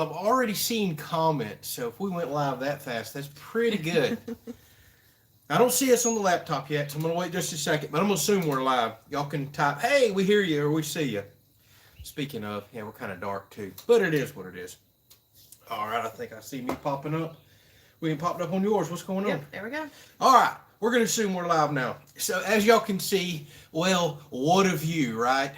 I'm already seeing comments, so if we went live that fast, that's pretty good. I don't see us on the laptop yet, so I'm going to wait just a second, but I'm going to assume we're live. Y'all can type, hey, we hear you, or we see you. Speaking of, yeah, we're kind of dark too, but it is what it is. All right, I think I see me popping up. We ain't popped up on yours. What's going on? Yep, there we go. All right, we're going to assume we're live now. So as y'all can see, well, what a view, right?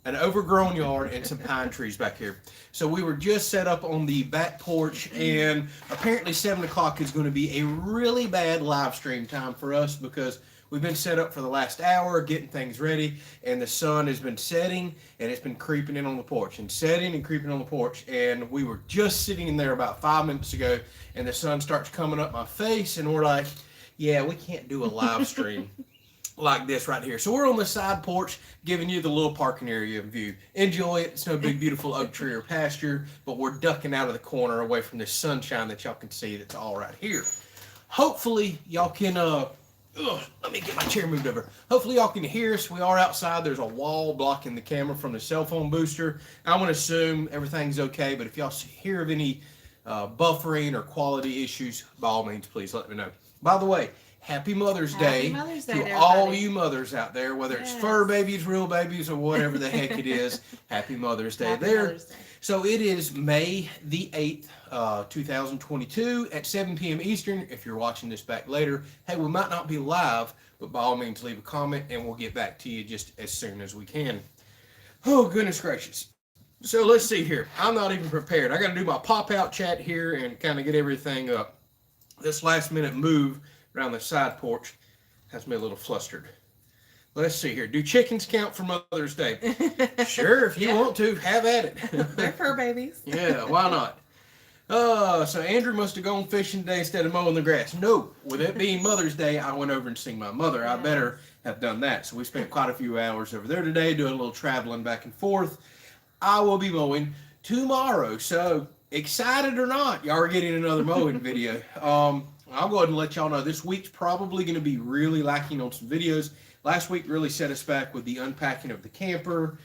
An overgrown yard and some pine trees back here. So we were just set up on the back porch, and apparently 7 o'clock is going to be a really bad live stream time for us because we've been set up for the last hour getting things ready, and the sun has been setting and it's been creeping in on the porch and setting and creeping on the porch. And we were just sitting in there about 5 minutes ago, and the sun starts coming up my face, and we're like, yeah, we can't do a live stream like this right here. So we're on the side porch giving you the little parking area view. Enjoy it. It's no big beautiful oak tree or pasture, but we're ducking out of the corner away from this sunshine that y'all can see that's all right here. Hopefully y'all can let me get my chair moved over. Hopefully y'all can hear us. We are outside. There's a wall blocking the camera from the cell phone booster. I'm going to assume everything's okay, but if y'all hear of any buffering or quality issues, by all means, please let me know. By the way, Happy Mother's Day to all you mothers out there, whether it's fur babies, real babies, or whatever the heck it is. Happy Mother's Day there. So it is May the 8th, 2022 at 7 p.m. Eastern. If you're watching this back later, hey, we might not be live, but by all means, leave a comment and we'll get back to you just as soon as we can. Oh, goodness gracious. So let's see here. I'm not even prepared. I got to do my pop-out chat here and kind of get everything up. This last minute move around the side porch has me a little flustered. Let's see here. Do chickens count for Mother's Day? Sure, if you want to, have at it. They're fur babies. Yeah, why not? So Andrew must have gone fishing today instead of mowing the grass. No, with it being Mother's Day, I went over and seen my mother. Yes. I better have done that. So we spent quite a few hours over there today doing a little traveling back and forth. I will be mowing tomorrow. So excited or not, y'all are getting another mowing video. I'll go ahead and let y'all know this week's probably going to be really lacking on some videos. Last week really set us back with the unpacking of the camper,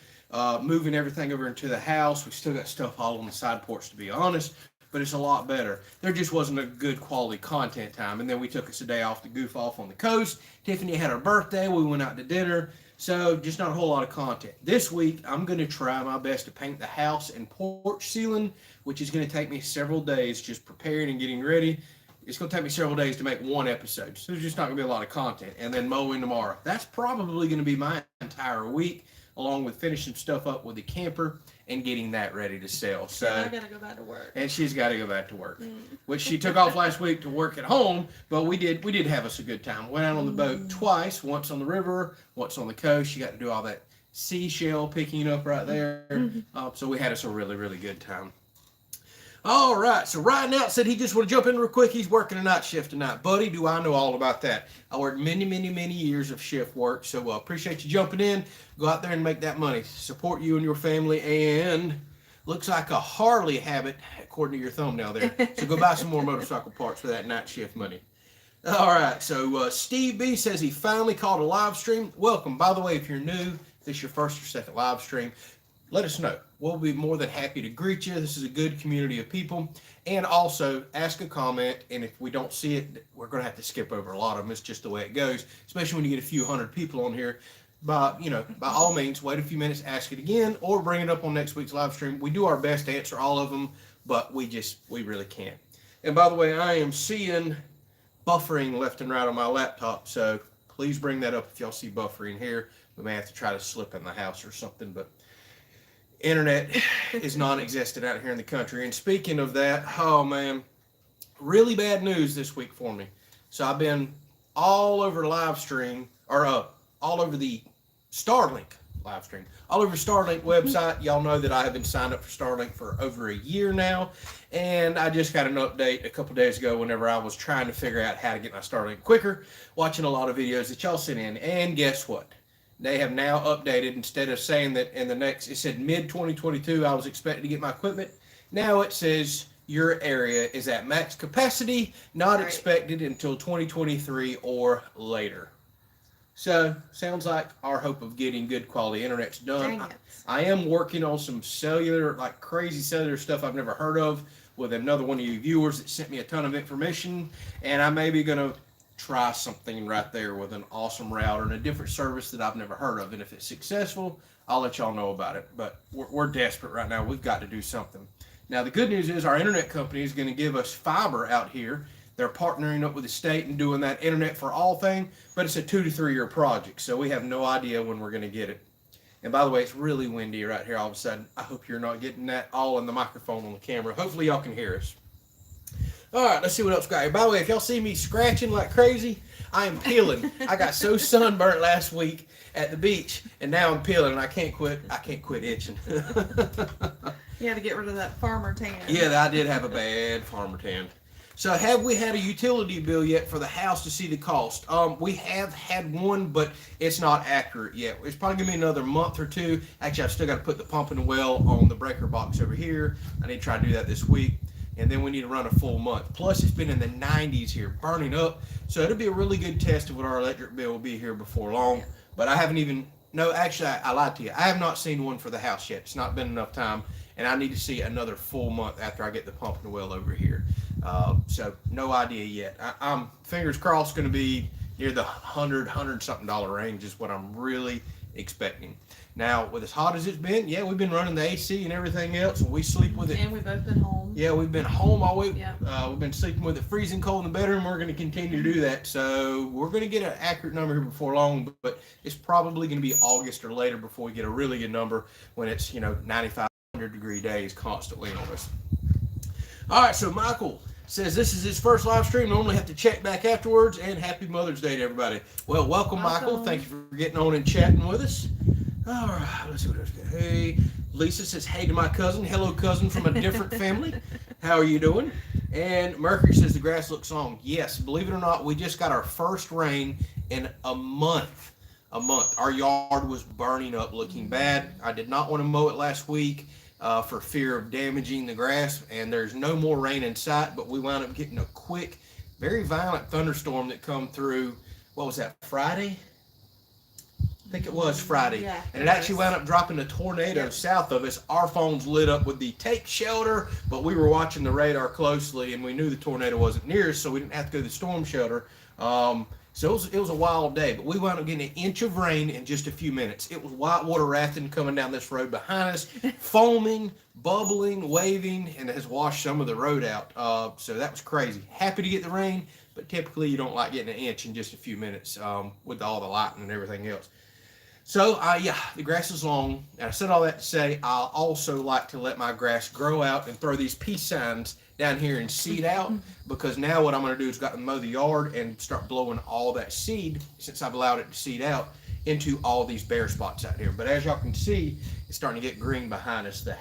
moving everything over into the house. We still got stuff all on the side porch, to be honest, but it's a lot better. There just wasn't a good quality content time. And then we took us a day off to goof off on the coast. Tiffany had her birthday. We went out to dinner. So just not a whole lot of content. This week, I'm going to try my best to paint the house and porch ceiling, which is going to take me several days just preparing and getting ready. It's going to take me several days to make one episode. So there's just not going to be a lot of content. And then mowing tomorrow. That's probably going to be my entire week, along with finishing stuff up with the camper and getting that ready to sell. So I got to go back to work. And she's got to go back to work, which she took off last week to work at home. But we did have us a good time. Went out on the boat twice, once on the river, once on the coast. She got to do all that seashell picking up right there. So we had us a really, really good time. All right, so Ryan out said he just want to jump in real quick. He's working a night shift tonight. Buddy, do I know all about that. I worked many, many, many years of shift work, so appreciate you jumping in. Go out there and make that money. Support you and your family, and looks like a Harley habit, according to your thumbnail there. So go buy some more motorcycle parts for that night shift money. All right, so Steve B says he finally caught a live stream. Welcome. By the way, if you're new, if this is your first or second live stream, let us know. We'll be more than happy to greet you. This is a good community of people. And also, ask a comment, and if we don't see it, we're going to have to skip over a lot of them. It's just the way it goes, especially when you get a few hundred people on here. By all means, wait a few minutes, ask it again, or bring it up on next week's live stream. We do our best to answer all of them, but we really can't. And by the way, I am seeing buffering left and right on my laptop, so please bring that up if y'all see buffering here. We may have to try to slip in the house or something, but internet is non-existent out here in the country. And speaking of that, oh man, really bad news this week for me. So I've been all over live stream, or all over the Starlink live stream, all over Starlink website. Y'all know that I have been signed up for Starlink for over a year now, and I just got an update a couple days ago whenever I was trying to figure out how to get my Starlink quicker, watching a lot of videos that y'all sent in, and guess what? They have now updated. Instead of saying that it said mid-2022 I was expected to get my equipment. Now it says your area is at max capacity, not expected until 2023 or later. So, sounds like our hope of getting good quality internet's done. Dang it. I am working on some cellular, like crazy cellular stuff I've never heard of with another one of you viewers that sent me a ton of information. And I may be going to try something right there with an awesome router and a different service that I've never heard of. And if it's successful, I'll let y'all know about it. But we're desperate right now. We've got to do something. Now, the good news is our internet company is going to give us fiber out here. They're partnering up with the state and doing that internet for all thing, but it's a 2 to 3 year project, so we have no idea when we're going to get it. And by the way, it's really windy right here all of a sudden. I hope you're not getting that all in the microphone on the camera. Hopefully y'all can hear us. All right, let's see what else we got here. By the way, if y'all see me scratching like crazy, I am peeling. I got so sunburnt last week at the beach, and now I'm peeling, and I can't quit itching. You had to get rid of that farmer tan. Yeah, I did have a bad farmer tan. So have we had a utility bill yet for the house to see the cost? We have had one, but it's not accurate yet. It's probably going to be another month or two. Actually, I've still got to put the pump in the well on the breaker box over here. I need to try to do that this week. And then we need to run a full month. Plus, it's been in the 90s here, burning up. So it'll be a really good test of what our electric bill will be here before long. But I haven't even, no, actually, I lied to you. I have not seen one for the house yet. It's not been enough time. And I need to see another full month after I get the pump in the well over here. So no idea yet. I'm fingers crossed going to be near the $100 something range is what I'm really expecting. Now, with as hot as it's been, yeah, we've been running the AC and everything else, and we sleep with it. And we've both been home. Yeah, we've been home all week. Yeah. We've been sleeping with it freezing cold in the bedroom. We're going to continue to do that. So we're going to get an accurate number here before long, but it's probably going to be August or later before we get a really good number when it's, 95, 100-degree days constantly on us. All right, so Michael says this is his first live stream. Normally have to check back afterwards. And happy Mother's Day to everybody. Well, welcome. Michael. Thank you for getting on and chatting with us. All right, let's see what else. Hey, Lisa says, hey to my cousin. Hello, cousin from a different family. How are you doing? And Mercury says the grass looks long. Yes, believe it or not, we just got our first rain in a month. Our yard was burning up, looking bad. I did not want to mow it last week for fear of damaging the grass, and there's no more rain in sight, but we wound up getting a quick, very violent thunderstorm that come through, what was that, Friday? I think it was Friday. Yeah, and it actually wound up dropping a tornado south of us. Our phones lit up with the take shelter, but we were watching the radar closely, and we knew the tornado wasn't near us, so we didn't have to go to the storm shelter. So it was a wild day, but we wound up getting an inch of rain in just a few minutes. It was whitewater rafting coming down this road behind us, foaming, bubbling, waving, and it has washed some of the road out. So that was crazy. Happy to get the rain, but typically you don't like getting an inch in just a few minutes with all the lighting and everything else. So, yeah, the grass is long. And I said all that to say I also like to let my grass grow out and throw these peace signs down here and seed out, because now what I'm going to do is got to mow the yard and start blowing all that seed, since I've allowed it to seed out, into all these bare spots out here. But as y'all can see, it's starting to get green behind us. The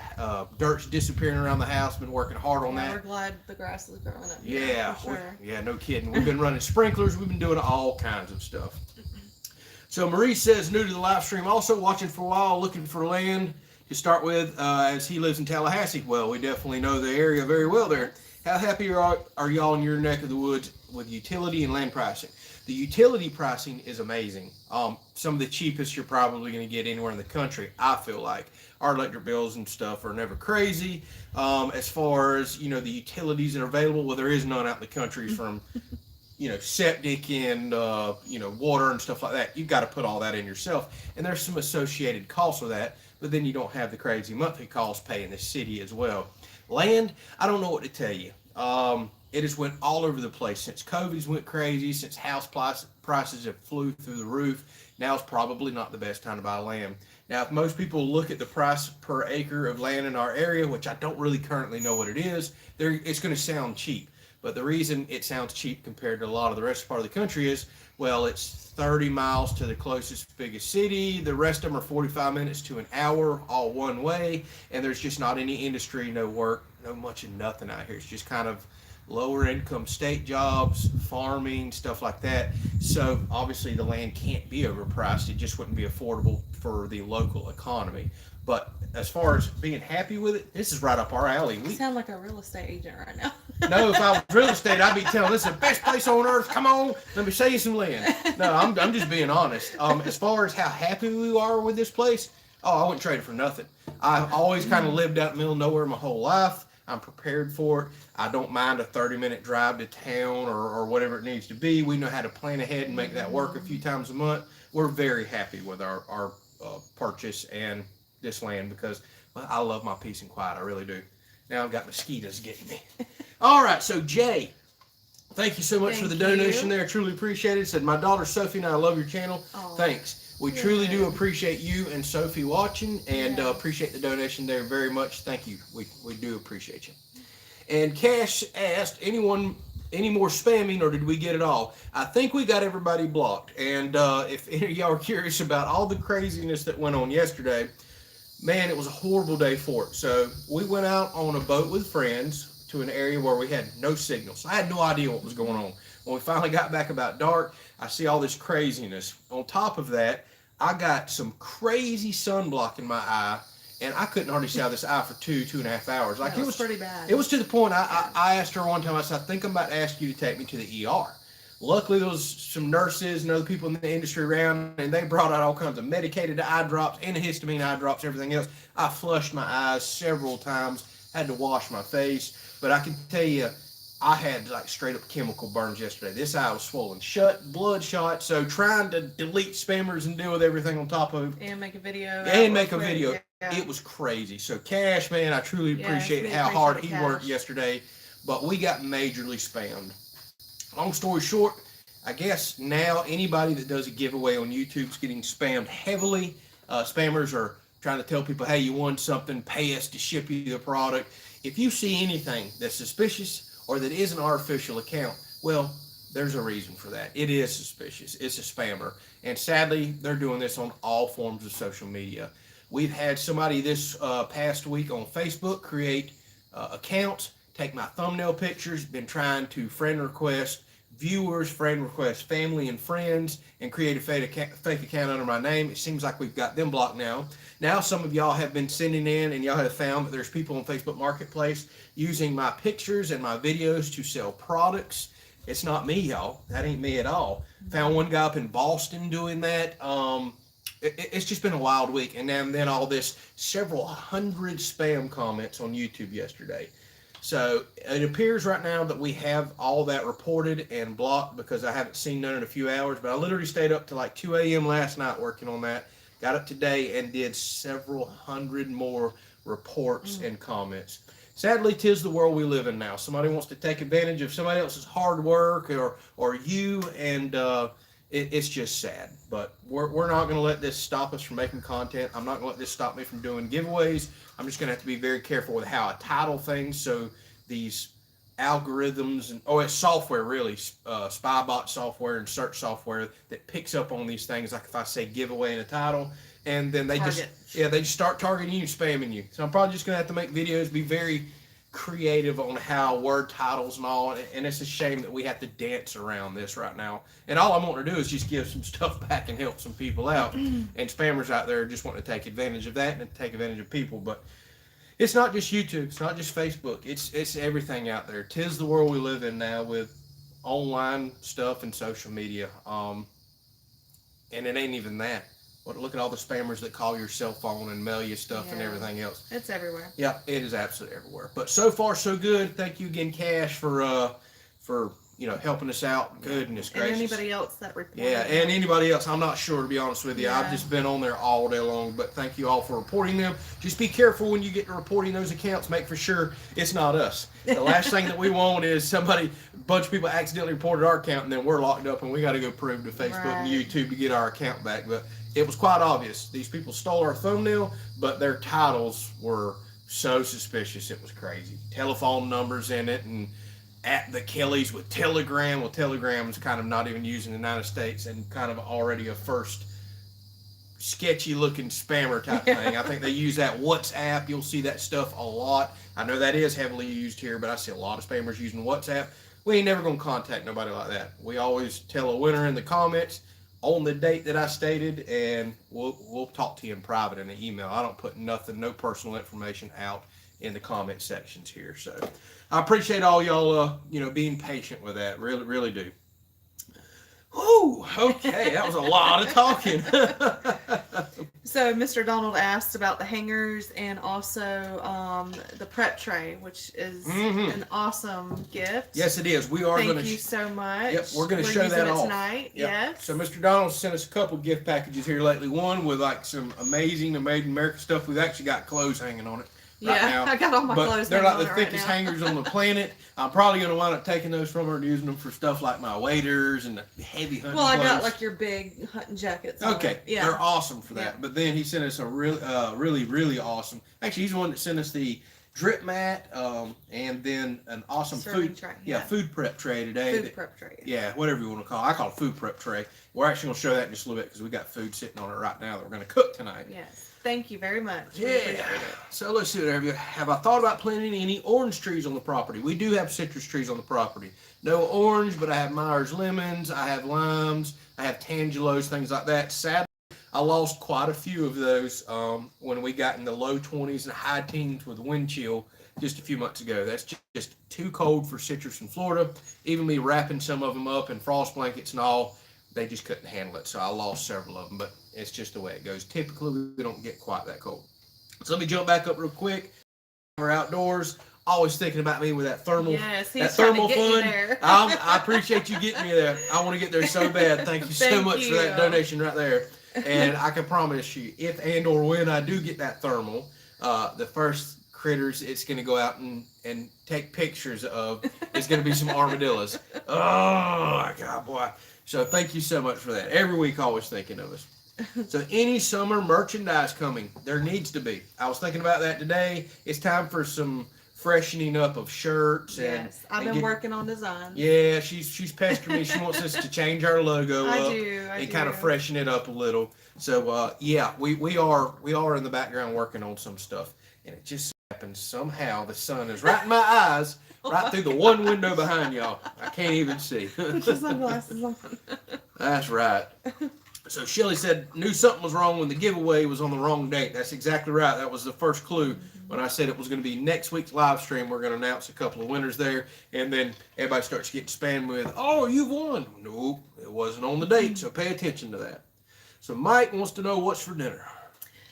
dirt's disappearing around the house. Been working hard on that. We're glad the grass is growing up. Yeah, for sure. yeah, no kidding. We've been running sprinklers. We've been doing all kinds of stuff. So Marie says, new to the live stream, also watching for a while, looking for land to start with, as he lives in Tallahassee. Well, we definitely know the area very well there. How happy are y'all in your neck of the woods with utility and land pricing? The utility pricing is amazing. Some of the cheapest you're probably going to get anywhere in the country, I feel like. Our electric bills and stuff are never crazy. As far as, the utilities that are available, well, there is none out in the country from... septic and, water and stuff like that. You've got to put all that in yourself. And there's some associated costs with that, but then you don't have the crazy monthly costs paying the city as well. Land, I don't know what to tell you. It has went all over the place since COVID's went crazy, since house prices have flew through the roof. Now it's probably not the best time to buy land. Now, if most people look at the price per acre of land in our area, which I don't really currently know what it is, it's going to sound cheap. But the reason it sounds cheap compared to a lot of the rest of part of the country is, well, it's 30 miles to the closest biggest city. The rest of them are 45 minutes to an hour, all one way. And there's just not any industry, no work, no much of nothing out here. It's just kind of lower income state jobs, farming, stuff like that. So obviously the land can't be overpriced. It just wouldn't be affordable for the local economy. But as far as being happy with it, this is right up our alley. You sound like a real estate agent right now. No, if I was real estate, I'd be telling this is the best place on earth. Come on, let me show you some land. No, I'm just being honest. As far as how happy we are with this place, I wouldn't trade it for nothing. I've always kind of lived out in the middle of nowhere my whole life. I'm prepared for it. I don't mind a 30-minute drive to town or whatever it needs to be. We know how to plan ahead and make that work a few times a month. We're very happy with our purchase and this land because I love my peace and quiet. I really do. Now I've got mosquitoes getting me. All right, so Jay, thank you so much for the donation there. Truly appreciate it. Said, my daughter Sophie and I love your channel. Oh, thanks. We truly do appreciate you and Sophie watching and appreciate the donation there very much. Thank you. We do appreciate you. And Cash asked, any more spamming or did we get it all? I think we got everybody blocked. And if any of y'all are curious about all the craziness that went on yesterday, man, it was a horrible day for it. So we went out on a boat with friends to an area where we had no signals. I had no idea what was going on. When we finally got back about dark, I see all this craziness. On top of that, I got some crazy sunblock in my eye, and I couldn't hardly see out of this eye for 2.5 hours. Like, it was pretty bad. It was to the point I asked her one time, I said, I think I'm about to ask you to take me to the ER. Luckily, there was some nurses and other people in the industry around, and they brought out all kinds of medicated eye drops, antihistamine eye drops, everything else. I flushed my eyes several times, had to wash my face, but I can tell you, I had like straight up chemical burns yesterday. This eye was swollen shut, bloodshot, so trying to delete spammers and deal with everything on top of it. And make a video. Yeah. It was crazy. So Cash, man, I truly appreciate how hard he worked yesterday, but we got majorly spammed. Long story short, I guess now anybody that does a giveaway on YouTube is getting spammed heavily. Spammers are trying to tell people, hey, you won something, pay us to ship you the product. If you see anything that's suspicious or that is an artificial account, well, there's a reason for that. It is suspicious. It's a spammer. And sadly, they're doing this on all forms of social media. We've had somebody this past week on Facebook create accounts, take my thumbnail pictures, been trying to friend request viewers, friend request family and friends, and create a fake account under my name. It seems like we've got them blocked now. Now some of y'all have been sending in and y'all have found that there's people on Facebook Marketplace using my pictures and my videos to sell products. It's not me, y'all. That ain't me at all. Found one guy up in Boston doing that. It's just been a wild week. And then all this several hundred spam comments on YouTube yesterday. So it appears right now that we have all that reported and blocked because I haven't seen none in a few hours, but I literally stayed up to like 2 a.m. last night working on that. Got up today and did several hundred more reports and comments. Sadly, 'tis the world we live in now. Somebody wants to take advantage of somebody else's hard work or you, and it's just sad. But we're not going to let this stop us from making content. I'm not going to let this stop me from doing giveaways. I'm just going to have to be very careful with how I title things. So these algorithms and it's software really, Spybot software and search software that picks up on these things. Like if I say giveaway in a title, and then they just start targeting you, spamming you. So I'm probably just going to have to make videos, be very creative on how word titles and all, and it's a shame that we have to dance around this right now. And all I'm wanting to do is just give some stuff back and help some people out. And spammers out there just want to take advantage of that and take advantage of people. But it's not just YouTube, it's not just Facebook, it's everything out there. 'Tis the world we live in now with online stuff and social media. And it ain't even that. Look at all the spammers that call your cell phone and mail you stuff and everything else. It's everywhere. Yeah, it is absolutely everywhere. But so far, so good. Thank you again, Cash, for helping us out. Goodness gracious. And anybody else that reported. Yeah, and anybody else. I'm not sure, to be honest with you. Yeah. I've just been on there all day long. But thank you all for reporting them. Just be careful when you get to reporting those accounts. Make for sure it's not us. The last thing that we want is a bunch of people accidentally reported our account, and then we're locked up, and we got to go prove to Facebook and YouTube to get our account back. But it was quite obvious. These people stole our thumbnail, but their titles were so suspicious. It was crazy. Telephone numbers in it, and at the Kelleys with Telegram. Well, Telegram is kind of not even used in the United States and kind of already a first sketchy looking spammer type thing. I think they use that WhatsApp. You'll see that stuff a lot. I know that is heavily used here, but I see a lot of spammers using WhatsApp. We ain't never going to contact nobody like that. We always tell a winner in the comments on the date that I stated, and we'll talk to you in private in an email. I don't put nothing, no personal information out in the comment sections here. So I appreciate all y'all, being patient with that. Really, really do. Whew, okay, that was a lot of talking. So Mr. Donald asked about the hangers and also the prep tray, which is an awesome gift. Yes, it is. We are going to. Thank you so much. Yep, we're going to show that off tonight. Yep. Yes. So Mr. Donald sent us a couple gift packages here lately. One with like some amazing Made in America stuff. We've actually got clothes hanging on it. Right now. I got all my clothes. They're like the thickest right hangers on the planet. I'm probably going to wind up taking those from her and using them for stuff like my waders and the heavy hunting clothes. I got clothes. like your big hunting jackets. Okay, yeah, they're awesome for that. Yeah. But then he sent us a really, really awesome. Actually, he's the one that sent us the drip mat and then an awesome food tray. Food prep tray today. Food prep tray. Yeah, whatever you want to call it. I call it food prep tray. We're actually going to show that in just a little bit because we got food sitting on it right now that we're going to cook tonight. Yes. Thank you very much. Yeah. So let's see what have I thought about planting any orange trees on the property? We do have citrus trees on the property. No orange, but I have Myers lemons, I have limes, I have tangelos, things like that. Sadly, I lost quite a few of those when we got in the low 20s and high teens with wind chill just a few months ago. That's just too cold for citrus in Florida. Even me wrapping some of them up in frost blankets and all, they just couldn't handle it. So I lost several of them, but it's just the way it goes. Typically, we don't get quite that cold. So let me jump back up real quick. We're outdoors, always thinking about me with that thermal, yes, that thermal fun. I appreciate you getting me there. I want to get there so bad. Thank you so much for that donation right there. And I can promise you, if and or when I do get that thermal, the first critters it's going to go out and take pictures of is going to be some armadillos. Oh my God, boy. So thank you so much for that. Every week, always thinking of us. So any summer merchandise coming, there needs to be. I was thinking about that today. It's time for some freshening up of shirts. Yes, I've been working on designs. Yeah, she's pestering me. She wants us to change our logo up and kind of freshen it up a little. So yeah, we are in the background working on some stuff, and it just happens somehow the sun is right in my eyes, right through the one window behind y'all. I can't even see. Put your sunglasses on. That's right. So Shelly said, knew something was wrong when the giveaway was on the wrong date. That's exactly right. That was the first clue when I said it was going to be next week's live stream. We're going to announce a couple of winners there. And then everybody starts getting spammed with, oh, you've won. Nope, it wasn't on the date. So pay attention to that. So Mike wants to know what's for dinner.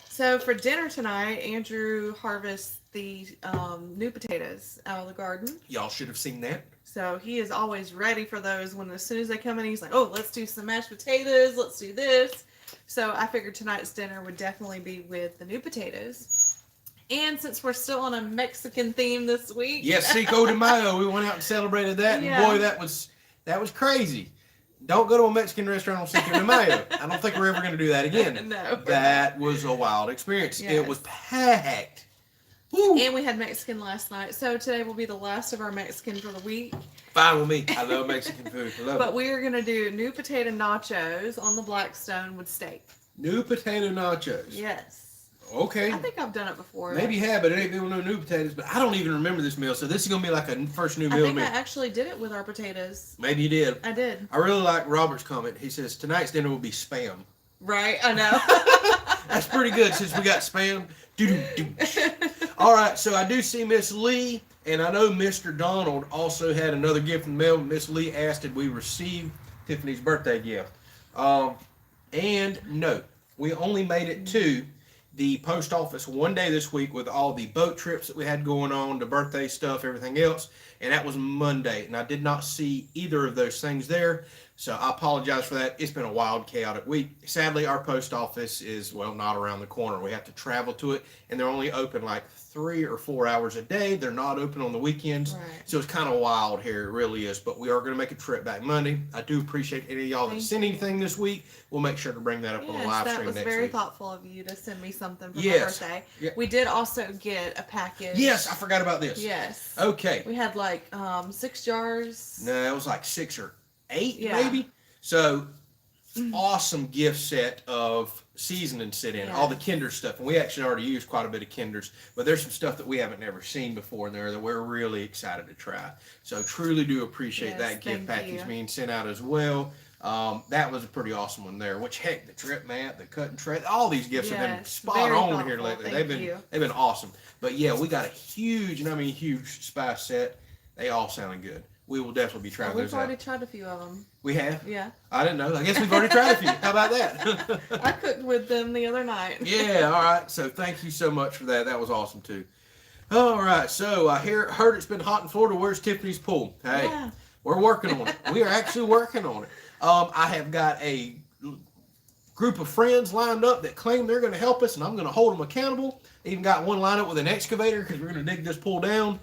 So for dinner tonight, Andrew harvests the new potatoes out of the garden. Y'all should have seen that. So he is always ready for those. When as soon as they come in, he's like, oh, let's do some mashed potatoes. Let's do this. So I figured tonight's dinner would definitely be with the new potatoes. And since we're still on a Mexican theme this week. Yes, Cinco de Mayo. We went out and celebrated that. And boy, that was crazy. Don't go to a Mexican restaurant on Cinco de Mayo. I don't think we're ever going to do that again. No. That was a wild experience. Yes. It was packed. Woo. And we had Mexican last night. So today will be the last of our Mexican for the week. Fine with me. I love Mexican food. But we are going to do new potato nachos on the Blackstone with steak. New potato nachos? Yes. Okay. I think I've done it before. Maybe you have, but it ain't been no new potatoes. But I don't even remember this meal, so this is going to be like a first new meal to me. I think I actually did it with our potatoes. Maybe you did. I did. I really like Robert's comment. He says, tonight's dinner will be spam. Right, I know. That's pretty good since we got spam. All right, so I do see Miss Lee, and I know Mr. Donald also had another gift in the mail. Miss Lee asked, did we receive Tiffany's birthday gift? And no, we only made it to the post office one day this week with all the boat trips that we had going on, the birthday stuff, everything else, and that was Monday, and I did not see either of those things there. So I apologize for that. It's been a wild, chaotic week. Sadly, our post office is, well, not around the corner. We have to travel to it, and they're only open like 3 or 4 hours a day. They're not open on the weekends. Right. So it's kind of wild here. It really is. But we are going to make a trip back Monday. I do appreciate any of y'all that sent anything this week. We'll make sure to bring that up on the live stream next week. That was very thoughtful of you to send me something for my birthday. Yeah. We did also get a package. Yes, I forgot about this. Yes. Okay. We had like 6 jars. No, it was like 6 or 8 maybe. So awesome gift set of seasoning sit in, all the Kinder stuff. And we actually already used quite a bit of Kinders, but there's some stuff that we haven't never seen before in there that we're really excited to try. So truly do appreciate that gift package being sent out as well. That was a pretty awesome one there. Which heck, the trip mat, the cutting tray, all these gifts have been spot very on thoughtful. here lately. Thank They've you. been awesome. But yeah, we got a huge, and I mean huge spice set. They all sounded good. We will definitely be trying those We've already out. tried a few of them. We have? Yeah. I didn't know. I guess we've already tried a few. How about that? I cooked with them the other night. Yeah, all right. So thank you so much for that. That was awesome too. All right. So I heard it's been hot in Florida. Where's Tiffany's pool? Hey, Yeah. we're working on it. We are actually working on it. I have got a group of friends lined up that claim they're going to help us, and I'm going to hold them accountable. Even got one lined up with an excavator because we're going to dig this pool down.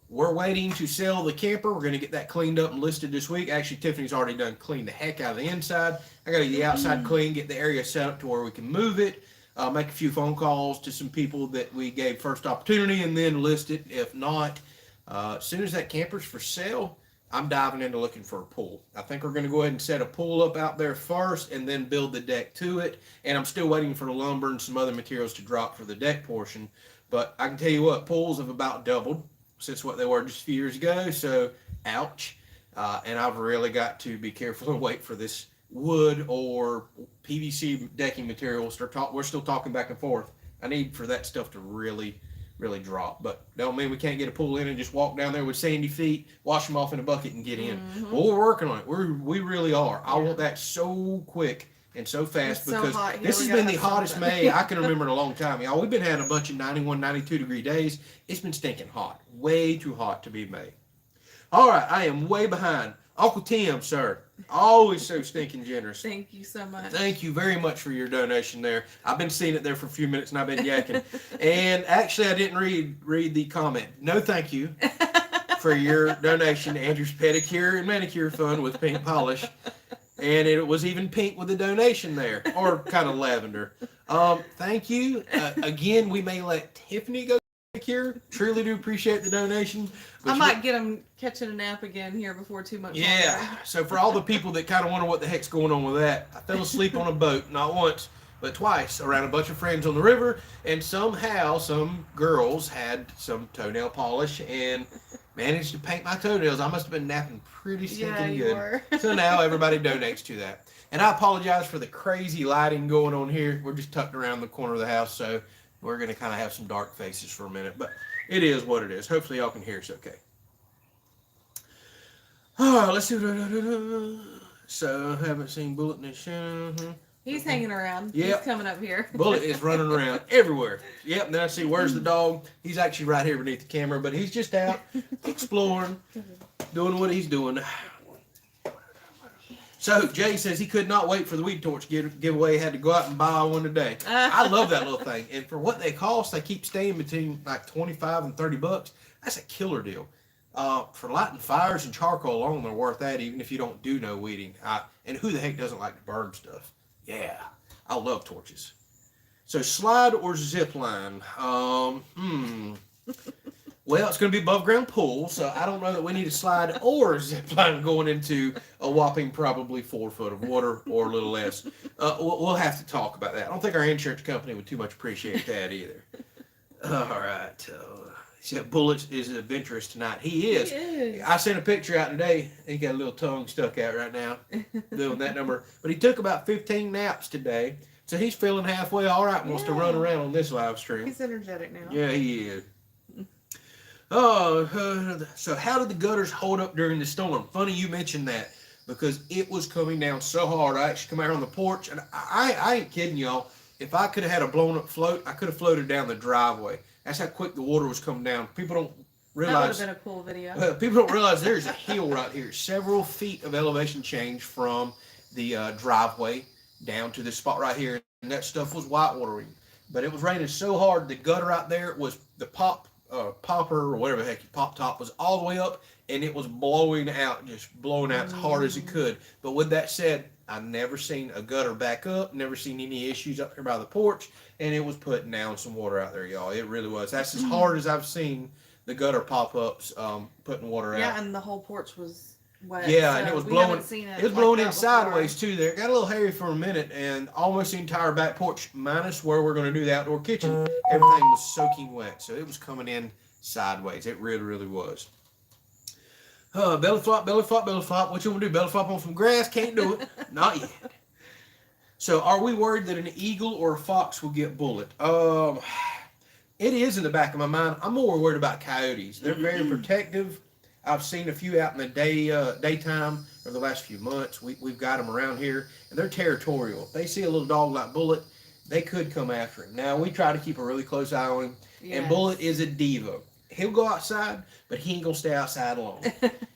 We're waiting to sell the camper. We're going to get that cleaned up and listed this week. Actually, Tiffany's already done cleaned the heck out of the inside. I got to get the outside clean, get the area set up to where we can move it, make a few phone calls to some people that we gave first opportunity, and then list it. If not, as soon as that camper's for sale, I'm diving into looking for a pool. I think we're going to go ahead and set a pool up out there first and then build the deck to it. And I'm still waiting for the lumber and some other materials to drop for the deck portion. But I can tell you what, pools have about doubled since what they were just a few years ago. So, ouch. And I've really got to be careful and wait for this wood or PVC decking material. We're still talking back and forth. I need for that stuff to really drop, but don't mean we can't get a pool in and just walk down there with sandy feet, wash them off in a bucket and get in. Well, we're working on it. We really are. I want that so quick and so fast It's so because hot here. this We has gotta been the have hottest something. May I can remember in a long time. Y'all, we've been having a bunch of 91, 92 degree days. It's been stinking hot. Way too hot to be May. All right, I am way behind. Uncle Tim, sir, always so stinking generous. Thank you so much. Thank you very much for your donation there. I've been seeing it there for a few minutes and I've been yakking. And actually, I didn't read the comment. No, thank you for your donation to Andrew's Pedicure and Manicure Fund with pink polish. And it was even pink with the donation there, or kind of lavender. Thank you. Again, we may let Tiffany go pedicure. Truly do appreciate the donation. I might get them catching a nap again here before too much Yeah. longer. So for all the people that kind of wonder what the heck's going on with that, I fell asleep on a boat, not once, but twice, around a bunch of friends on the river, and somehow some girls had some toenail polish and managed to paint my toenails. I must have been napping pretty stinking you good. were. So now everybody donates to that. And I apologize for the crazy lighting going on here. We're just tucked around the corner of the house, so we're going to kind of have some dark faces for a minute, but it is what it is. Hopefully y'all can hear us okay. All right, let's see. So, I haven't seen Bullet in the show. He's hanging around. Yep. He's coming up here. Bullet is running around everywhere. Yep, and then I see, where's the dog? He's actually right here beneath the camera, but he's just out exploring, doing what he's doing. So, Jay says he could not wait for the weed torch giveaway. Had to go out and buy one today. I love that little thing. And for what they cost, they keep staying between like 25 and 30 bucks. That's a killer deal. For lighting fires and charcoal alone, they're worth that, even if you don't do no weeding. And who the heck doesn't like to burn stuff? Yeah, I love torches. So slide or zip line? Well, it's going to be above ground pool, so I don't know that we need a slide or a zip line going into a whopping probably 4 foot of water or a little less. We'll have to talk about that. I don't think our insurance company would too much appreciate that either. All right. Bullet is adventurous tonight. He is. He is. I sent a picture out today. He got a little tongue stuck out right now doing that number. But he took about 15 naps today. So he's feeling halfway all right and wants to run around on this live stream. He's energetic now. Yeah, he is. Oh, so how did the gutters hold up during the storm? Funny you mentioned that because it was coming down so hard. I actually come out on the porch, and I ain't kidding y'all. If I could have had a blown up float, I could have floated down the driveway. That's how quick the water was coming down. People don't realize. That would have been a cool video. People don't realize there's a hill right here, several feet of elevation change from the driveway down to this spot right here, and that stuff was white watering. But it was raining so hard, the gutter out there was the popper or whatever the heck, pop top was all the way up, and it was blowing out, just blowing out as hard as it could. But with that said, I never seen a gutter back up, never seen any issues up here by the porch, and it was putting down some water out there, y'all. It really was. That's as hard as I've seen the gutter pop-ups putting water out. Yeah, and the whole porch was wet. Yeah, so and it was we blowing. haven't seen It was like blowing that in before. sideways too. There, it got a little hairy for a minute, and almost the entire back porch, minus where we're going to do the outdoor kitchen, everything was soaking wet. So it was coming in sideways. It really, really was. Belly flop, belly flop, belly flop. What you want to do? Belly flop on some grass? Can't do it. Not yet. So, are we worried that an eagle or a fox will get bullet? It is in the back of my mind. I'm more worried about coyotes. They're very protective. I've seen a few out in the daytime over the last few months. We've got them around here, and they're territorial. If they see a little dog like Bullet, they could come after him. Now, we try to keep a really close eye on him, and Bullet is a diva. He'll go outside, but he ain't going to stay outside long.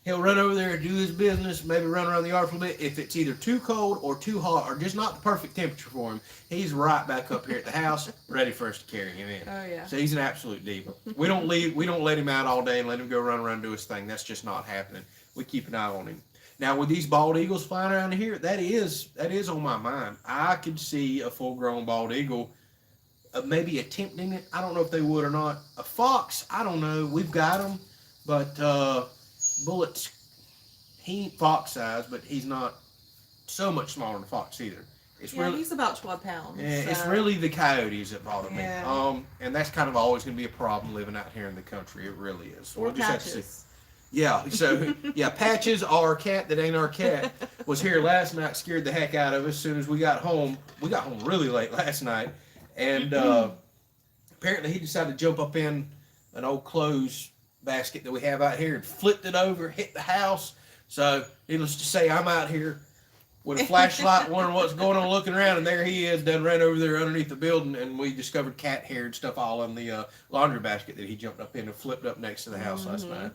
He'll run over there and do his business, maybe run around the yard for a bit. If it's either too cold or too hot or just not the perfect temperature for him, he's right back up here at the house, ready for us to carry him in. Oh, yeah. So he's an absolute diva. We don't let him out all day and let him go run around and do his thing. That's just not happening. We keep an eye on him. Now, with these bald eagles flying around here, that is on my mind. I could see a full-grown bald eagle maybe attempting it. I don't know if they would or not. A fox, I don't know. We've got them, but Bullet's, he ain't fox size, but he's not so much smaller than a fox either. It's really, he's about 12 pounds. Yeah, so. it's really the coyotes that bother me. Yeah. And that's kind of always going to be a problem living out here in the country. It really is. So Or we'll just have to Patches. see. Yeah, so, Patches, our cat that ain't our cat, was here last night, scared the heck out of us as soon as we got home. We got home really late last night, and apparently he decided to jump up in an old clothes basket that we have out here and flipped it over, hit the house. So, needless to say, I'm out here with a flashlight wondering what's going on, looking around, and there he is, done ran over there underneath the building, and we discovered cat hair and stuff all in the laundry basket that he jumped up in and flipped up next to the house last night.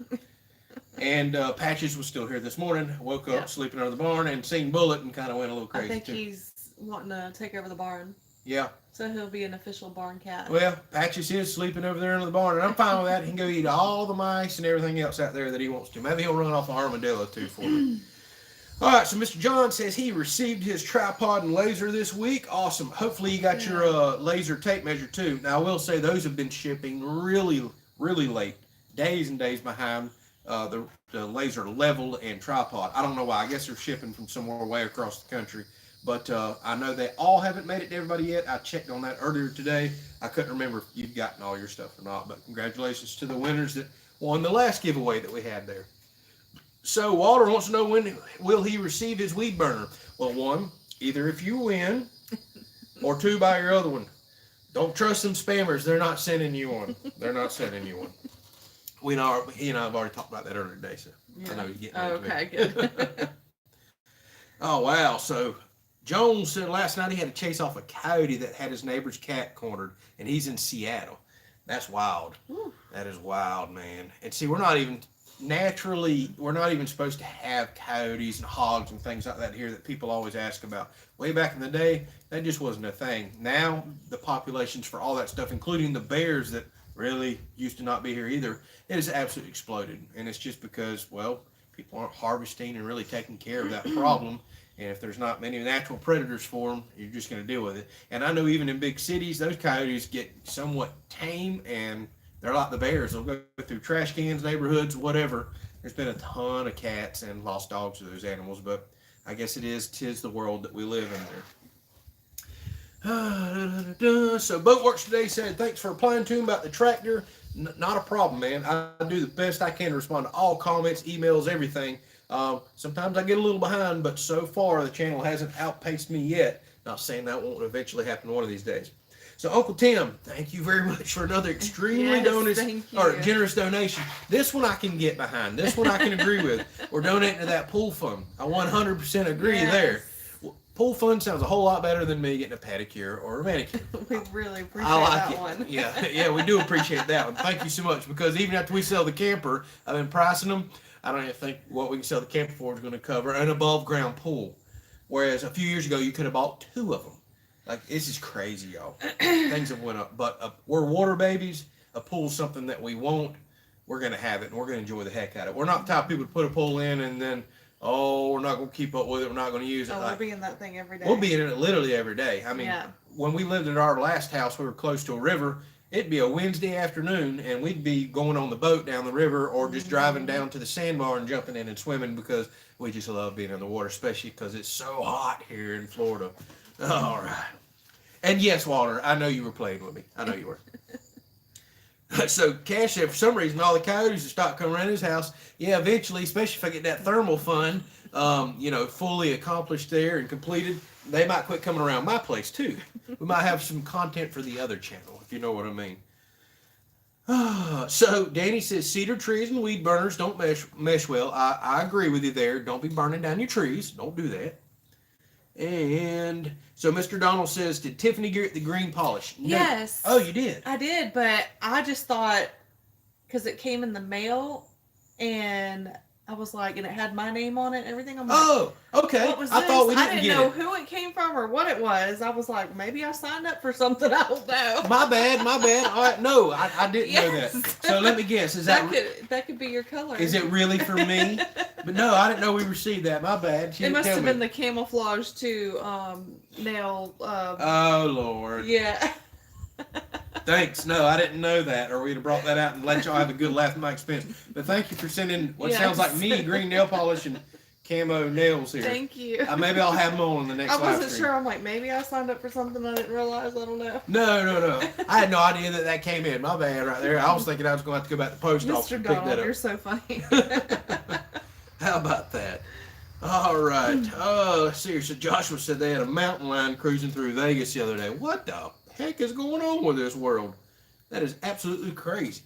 And Patches was still here this morning. Woke up sleeping under the barn and seen Bullet and kind of went a little crazy. I think he's wanting to take over the barn. Yeah. So he'll be an official barn cat. Well, Patches is sleeping over there under the barn, and I'm fine with that. He can go eat all the mice and everything else out there that he wants to. Maybe he'll run off an armadillo too for me. All right, so Mr. John says he received his tripod and laser this week. Awesome. Hopefully you got your laser tape measure too. Now, I will say those have been shipping really, really late. Days and days behind. The laser level and tripod. I don't know why. I guess they're shipping from somewhere way across the country. But I know they all haven't made it to everybody yet. I checked on that earlier today. I couldn't remember if you'd gotten all your stuff or not. But congratulations to the winners that won the last giveaway that we had there. So Walter wants to know, when will he receive his weed burner? Well, one, either if you win, or two, buy your other one. Don't trust them spammers. They're not sending you one. They're not sending you one. He and I have already talked about that earlier today, so I know he's getting okay, good. Oh, wow. So Jones said last night he had to chase off a coyote that had his neighbor's cat cornered, and he's in Seattle. That's wild. Ooh. That is wild, man. And see, we're not even supposed to have coyotes and hogs and things like that here that people always ask about. Way back in the day, that just wasn't a thing. Now, the populations for all that stuff, including the bears that really used to not be here either, it has absolutely exploded. And it's just because, well, people aren't harvesting and really taking care of that problem. And if there's not many natural predators for them, you're just going to deal with it. And I know even in big cities, those coyotes get somewhat tame, and they're like the bears. They'll go through trash cans, neighborhoods, whatever. There's been a ton of cats and lost dogs to those animals, but I guess tis the world that we live in there. So Boatworks today said, thanks for replying to him about the tractor. Not a problem, man. I do the best I can to respond to all comments, emails, everything. Sometimes I get a little behind, but so far the channel hasn't outpaced me yet. Not saying that won't eventually happen one of these days. So Uncle Tim, thank you very much for another extremely generous donation. This one I can get behind. This one I can agree with. We're donating to that pool fund. I 100% agree there. Pool fund sounds a whole lot better than me getting a pedicure or a manicure. We really appreciate that one. Yeah, we do appreciate that one. Thank you so much, because even after we sell the camper, I've been pricing them. I don't even think what we can sell the camper for is going to cover an above ground pool. Whereas a few years ago, you could have bought 2 of them. Like, this is crazy, y'all. Things have went up. But we're water babies. A pool's something that we want. We're going to have it, and we're going to enjoy the heck out of it. We're not the type of people to put a pool in and then, we're not going to keep up with it. We're not going to use it. We'll be in that thing every day. We'll be in it literally every day. I mean, when we lived at our last house, we were close to a river. It'd be a Wednesday afternoon, and we'd be going on the boat down the river or just driving down to the sandbar and jumping in and swimming, because we just love being in the water, especially because it's so hot here in Florida. All right. And yes, Walter, I know you were playing with me. I know you were. So Cash said for some reason all the coyotes have stopped coming around his house. Yeah, eventually, especially if I get that thermal fund, fully accomplished there and completed, they might quit coming around my place too. We might have some content for the other channel, if you know what I mean. So Danny says cedar trees and weed burners don't mesh well. I agree with you there. Don't be burning down your trees. Don't do that. And so Mr. Donald says, did Tiffany get the green polish? No. Yes. Oh, you did? I did, but I just thought, because it came in the mail, and I was like, and it had my name on it and everything. I'm like, oh, okay. What was I this? thought we didn't I didn't get know it. who it came from or what it was. I was like, maybe I signed up for something. I don't know. My bad. All right, no, I didn't know that. Yes. So let me guess. Is that could be your color? Is it really for me? But no, I didn't know we received that. My bad. She It didn't must tell have me. been the camouflage too. Nail. Oh Lord. Yeah. Thanks. No, I didn't know that, or we'd have brought that out and let y'all have a good laugh at my expense. But thank you for sending what sounds like me green nail polish and camo nails here. Thank you. Maybe I'll have them on in the next I live wasn't stream. sure. I'm like, maybe I signed up for something I didn't realize. I don't know. No. I had no idea that came in. My bad right there. I was thinking I was going to have to go back to the post office Mr. and pick Donald, that up. you're so funny. How about that? All right. Let's see here. So Joshua said they had a mountain lion cruising through Vegas the other day. What the heck is going on with this world? That is absolutely crazy.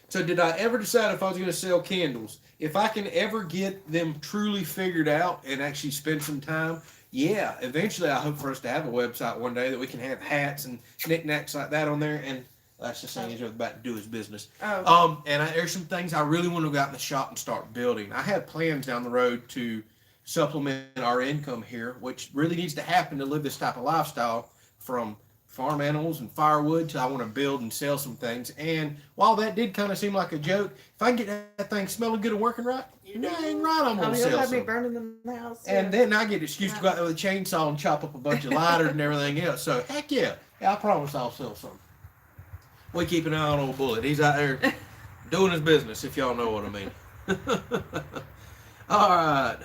So did I ever decide if I was going to sell candles? If I can ever get them truly figured out and actually spend some time, yeah, eventually I hope for us to have a website one day that we can have hats and knickknacks like that on there. And that's just saying he's about to do his business. Oh. There's some things I really want to go out in the shop and start building. I have plans down the road to supplement our income here, which really needs to happen to live this type of lifestyle, from farm animals and firewood to I want to build and sell some things. And while that did kind of seem like a joke, if I can get that thing smelling good and working right, you're dang right I'm going to He'll sell have me some. burning them in the house. And then I get an excuse to go out there with a chainsaw and chop up a bunch of lighters and everything else. So heck yeah, I promise I'll sell some. We keep an eye on old Bullet. He's out there doing his business, if y'all know what I mean. All right.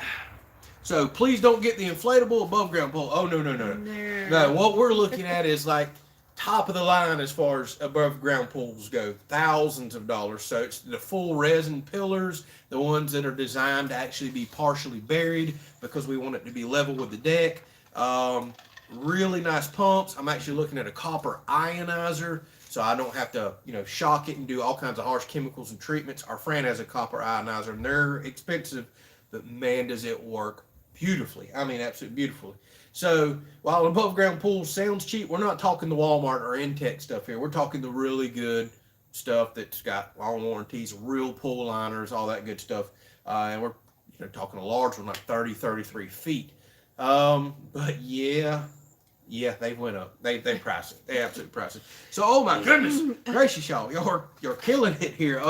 So please don't get the inflatable above ground pole. Oh, no. No, what we're looking at is like top of the line as far as above ground poles go. Thousands of dollars. So it's the full resin pillars, the ones that are designed to actually be partially buried because we want it to be level with the deck. Really nice pumps. I'm actually looking at a copper ionizer, so I don't have to, shock it and do all kinds of harsh chemicals and treatments. Our friend has a copper ionizer, and they're expensive, but man, does it work beautifully. I mean, absolutely beautifully. So while above ground pool sounds cheap, we're not talking the Walmart or Intech stuff here. We're talking the really good stuff that's got long warranties, real pool liners, all that good stuff. And we're talking a large one, like 30, 33 feet. But yeah, they went up. They priced it. They absolutely priced it. So, oh my goodness gracious, y'all, you're killing it here.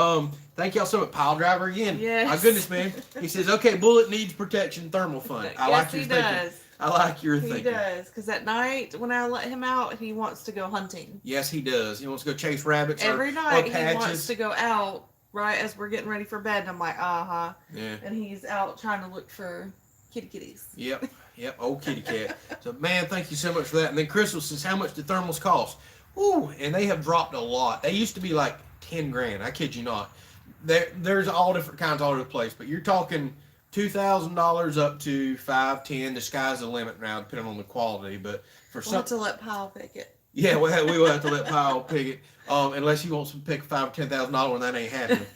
Thank y'all so much. Pile driver again. Yes. My goodness, man. He says, okay, Bullet needs protection, thermal fund. I like your thinking. Does. I like your He thinking. does, because at night when I let him out, he wants to go hunting. Yes, he does. He wants to go chase rabbits Every or night patches. he wants to go out right as we're getting ready for bed, and I'm like, yeah. And he's out trying to look for kitties. Yep, old kitty cat. So, man, thank you so much for that. And then Crystal says, how much do thermals cost? Ooh, and they have dropped a lot. They used to be like 10 grand. I kid you not. There's all different kinds all over the place, but you're talking $2,000 up to $5,000, $10,000. The sky's the limit now, depending on the quality. But for We'll have to let Pyle pick it. Yeah, we will have to let Pyle pick it, unless he wants to pick a $5,000 or $10,000 one. That ain't happening.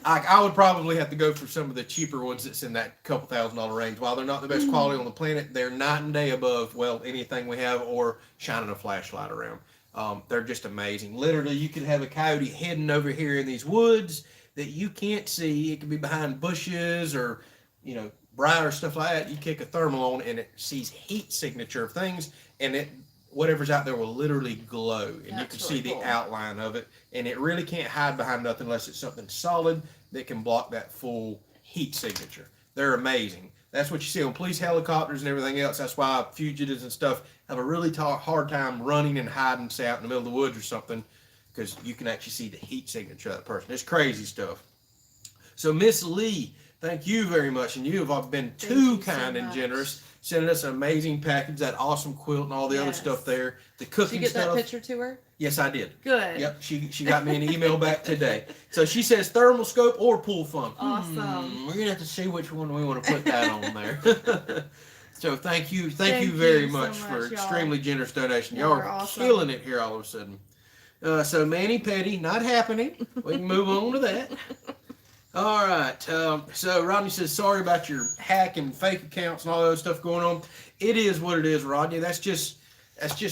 I would probably have to go for some of the cheaper ones that's in that couple $1,000 range. While they're not the best quality on the planet, they're night and day above, anything we have or shining a flashlight around. They're just amazing. Literally, you could have a coyote hidden over here in these woods that you can't see. It could be behind bushes or, bright or stuff like that. You kick a thermal on and it sees heat signature of things, and whatever's out there will literally glow, and you can see the outline of it, and it really can't hide behind nothing unless it's something solid that can block that full heat signature. They're amazing. That's what you see on police helicopters and everything else. That's why fugitives and stuff have a really hard time running and hiding, say, out in the middle of the woods or something, because you can actually see the heat signature of that person. It's crazy stuff. So Miss Lee, thank you very much, and you have been too kind and generous, sending us an amazing package, that awesome quilt and all the other stuff there. The cooking Did you get stuff. that picture to her? Yes, I did. Good. Yep, she got me an email back today. So she says thermal scope or pool fun. Awesome. We're gonna have to see which one we want to put that on there. So thank you Thank very you so much much, for y'all. extremely generous donation. Y'all Y'all are are awesome. killing it here all of a sudden. So Manny Petty, not happening. We can move on to that. All right. So Rodney says, sorry about your hack and fake accounts and all that stuff going on. It is what it is, Rodney. That's just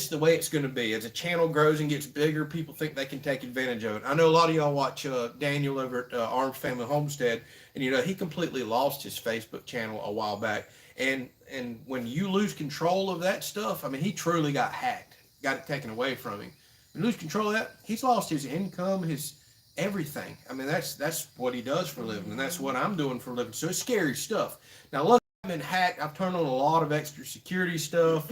the way it's going to be. As a channel grows and gets bigger, people think they can take advantage of it. I know a lot of y'all watch Daniel over at Arms Family Homestead, and he completely lost his Facebook channel a while back. And when you lose control of that stuff, I mean, he truly got hacked, got it taken away from him. When you lose control of that, he's lost his income, his everything. I mean, that's what he does for a living, and that's what I'm doing for a living. So it's scary stuff. Now, look, I've been hacked. I've turned on a lot of extra security stuff.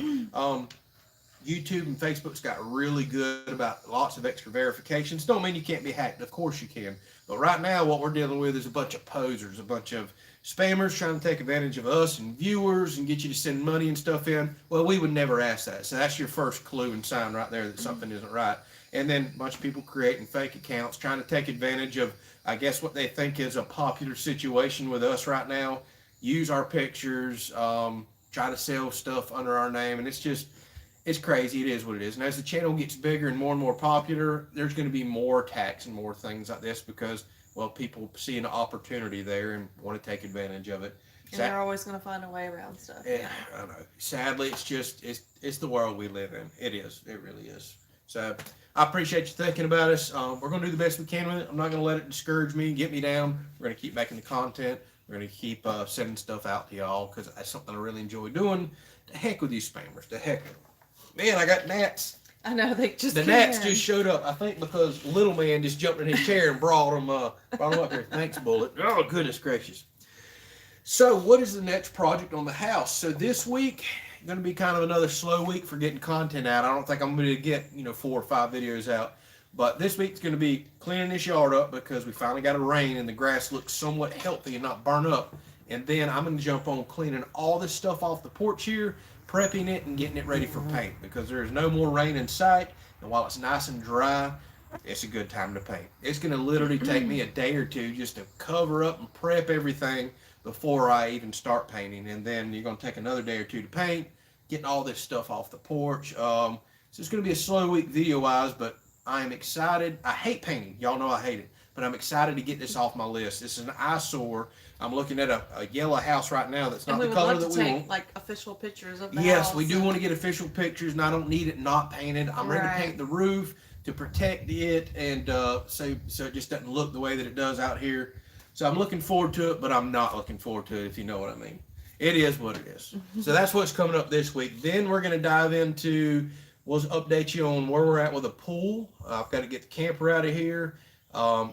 YouTube and Facebook's got really good about lots of extra verifications. Don't mean you can't be hacked. Of course you can. But right now, what we're dealing with is a bunch of posers, a bunch of spammers trying to take advantage of us and viewers and get you to send money and stuff in. Well, we would never ask that. So that's your first clue and sign right there that something isn't right. And then a bunch of people creating fake accounts, trying to take advantage of, I guess, what they think is a popular situation with us right now. Use our pictures, try to sell stuff under our name. And it's crazy. It is what it is. And as the channel gets bigger and more popular, there's going to be more attacks and more things like this because, well, people see an opportunity there and want to take advantage of it. And they're always going to find a way around stuff. Yeah, I know. Sadly, it's the world we live in. It is. It really is. So I appreciate you thinking about us. We're going to do the best we can with it. I'm not going to let it discourage me, get me down. We're going to keep making the content. We're going to keep sending stuff out to y'all because that's something I really enjoy doing. The heck with these spammers. The heck with them. Man, I got gnats. I know, they just The gnats just showed up. I think because little man just jumped in his chair and brought them up here. Thanks, Bullet. Oh, goodness gracious. So what is the next project on the house? So this week, going to be kind of another slow week for getting content out. I don't think I'm going to get 4 or 5 videos out. But this week's going to be cleaning this yard up because we finally got a rain and the grass looks somewhat healthy and not burn up. And then I'm going to jump on cleaning all this stuff off the porch here, prepping it and getting it ready for paint because there is no more rain in sight. And while it's nice and dry, it's a good time to paint. It's going to literally take me a day or two just to cover up and prep everything before I even start painting. And then you're going to take another day or two to paint, getting all this stuff off the porch. So it's going to be a slow week video-wise, but I am excited. I hate painting. Y'all know I hate it. But I'm excited to get this off my list. This is an eyesore. I'm looking at a yellow house right now that's not the color that we want. We would love to take like official pictures of the house. Yes, we do want to get official pictures, and I don't need it not painted. I'm ready to paint the roof to protect it, and so it just doesn't look the way that it does out here. So I'm looking forward to it, but I'm not looking forward to it, if you know what I mean. It is what it is. So that's what's coming up this week. Then we're going to dive into, we'll update you on where we're at with a pool. I've got to get the camper out of here.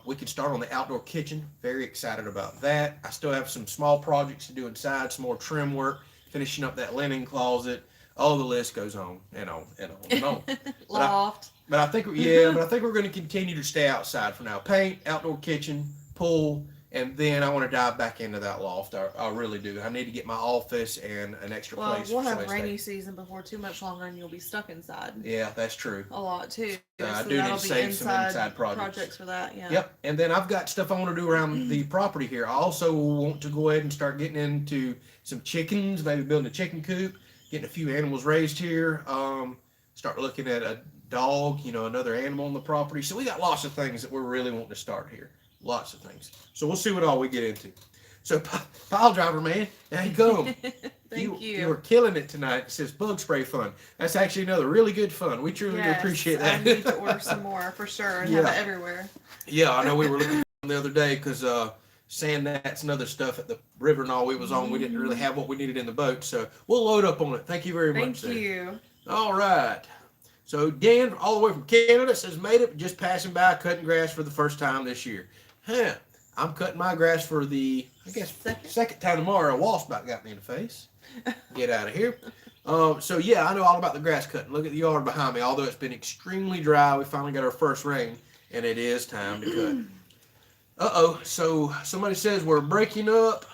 We can start on the outdoor kitchen. Very excited about that. I still have some small projects to do inside, some more trim work, finishing up that linen closet. Oh, the list goes on and on and on and on. Loft. But I think we're going to continue to stay outside for now. Paint, outdoor kitchen, pool, and then I want to dive back into that loft. I really do. I need to get my office and an extra place. We'll have rainy season before too much longer, and you'll be stuck inside. Yeah, that's true. A lot too. I do need to save some inside projects for that. Yeah. Yep. And then I've got stuff I want to do around the property here. I also want to go ahead and start getting into some chickens, maybe building a chicken coop, getting a few animals raised here. Start looking at a dog, another animal on the property. So we got lots of things that we're really wanting to start here. Lots of things. So we'll see what all we get into. So pile driver man, there you go. Thank you. You are killing it tonight. It says bug spray fun. That's actually another really good fun. We truly do appreciate that. I need to order some more for sure and have it everywhere. Yeah, I know we were looking the other day because sand nets and other stuff at the river and all we was on. We didn't really have what we needed in the boat. So we'll load up on it. Thank you very much. Thank you. All right. So Dan, all the way from Canada, says, made it, just passing by, cutting grass for the first time this year. Huh. I'm cutting my grass for the, second time tomorrow. A wasp about got me in the face. Get out of here. So yeah, I know all about the grass cutting. Look at the yard behind me. Although it's been extremely dry, we finally got our first rain, and it is time to cut. So somebody says we're breaking up.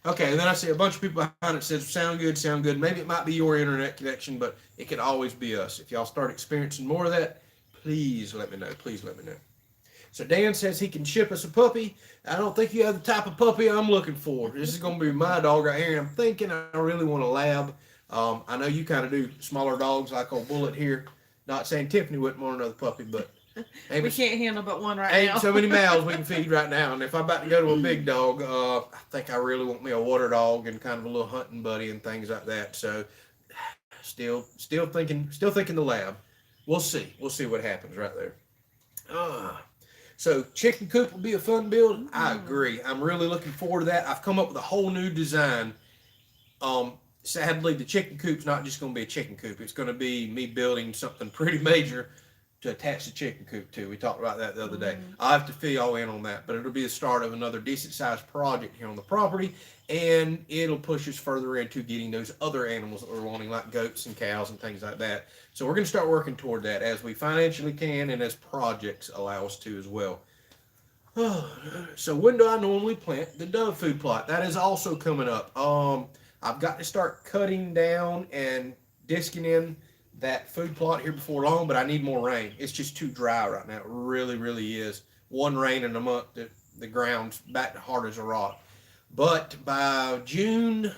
Okay, and then I see a bunch of people behind it says, sound good, sound good. Maybe it might be your internet connection, but it could always be us. If y'all start experiencing more of that, please let me know. Please let me know. So Dan says he can ship us a puppy. I don't think you have the type of puppy I'm looking for. This is going to be my dog right here. I'm thinking I really want a lab. I know you kind of do smaller dogs like old Bullet here. Not saying Tiffany wouldn't want another puppy, but we can't handle but one right ain't now. so many mouths we can feed right now. And if I'm about to go to a big dog, I think I really want me a water dog and kind of a little hunting buddy and things like that. So still thinking the lab. We'll see. We'll see what happens right there. So chicken coop will be a fun build. I agree. I'm really looking forward to that. I've come up with a whole new design. Sadly, the chicken coop's not just going to be a chicken coop. It's going to be me building something pretty major to attach the chicken coop to. We talked about that the other day. I'll have to fill y'all in on that, but it'll be the start of another decent sized project here on the property, and it'll push us further into getting those other animals that we're wanting, like goats and cows and things like that. So we're going to start working toward that as we financially can and as projects allow us to as well. So when do I normally plant the dove food plot? That is also coming up. I've got to start cutting down and disking in that food plot here before long, but I need more rain. It's just too dry right now. It really, really is. One rain in a month, the ground's back to hard as a rock. But by June,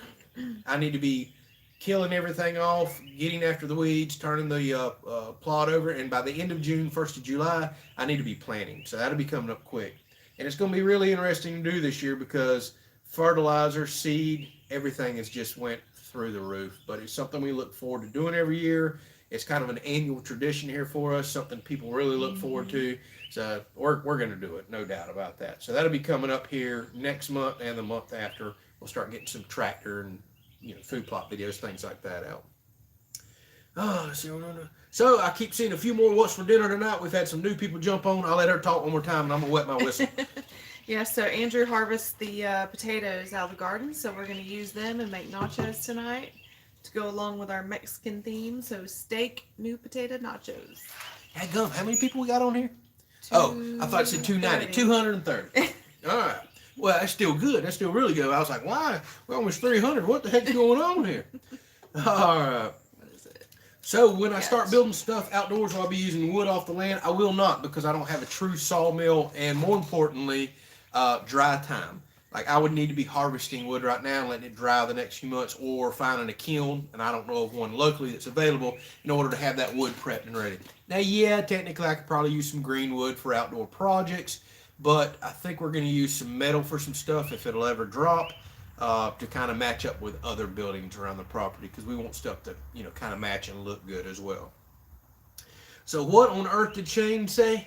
I need to be killing everything off, getting after the weeds, turning the plot over, and by the end of June, 1st of July, I need to be planting. So that'll be coming up quick. And it's going to be really interesting to do this year because fertilizer, seed, everything has just went through the roof. But it's something we look forward to doing every year. It's kind of an annual tradition here for us, something people really look forward to. So we're going to do it, no doubt about that. So that'll be coming up here next month and the month after. We'll start getting some tractor and food plot videos, things like that out. So I keep seeing a few more what's for dinner tonight. We've had some new people jump on. I'll let her talk one more time and I'm going to wet my whistle. Yeah, so Andrew harvests the potatoes out of the garden, so we're going to use them and make nachos tonight to go along with our Mexican theme. So steak, new potato nachos. Hey, Gump, how many people we got on here? I thought it said 290. 230. All right. Well, that's still good. That's still really good. I was like, why? We're almost 300. What the heck's going on here? All right. What is it? So when I start building stuff outdoors, will I be using wood off the land? I will not, because I don't have a true sawmill, and more importantly, dry time. Like I would need to be harvesting wood right now and letting it dry the next few months, or finding a kiln, and I don't know of one locally that's available, in order to have that wood prepped and ready. Now, yeah, technically I could probably use some green wood for outdoor projects, but I think we're going to use some metal for some stuff if it'll ever drop, to kind of match up with other buildings around the property, because we want stuff to kind of match and look good as well. So what on earth did Shane say?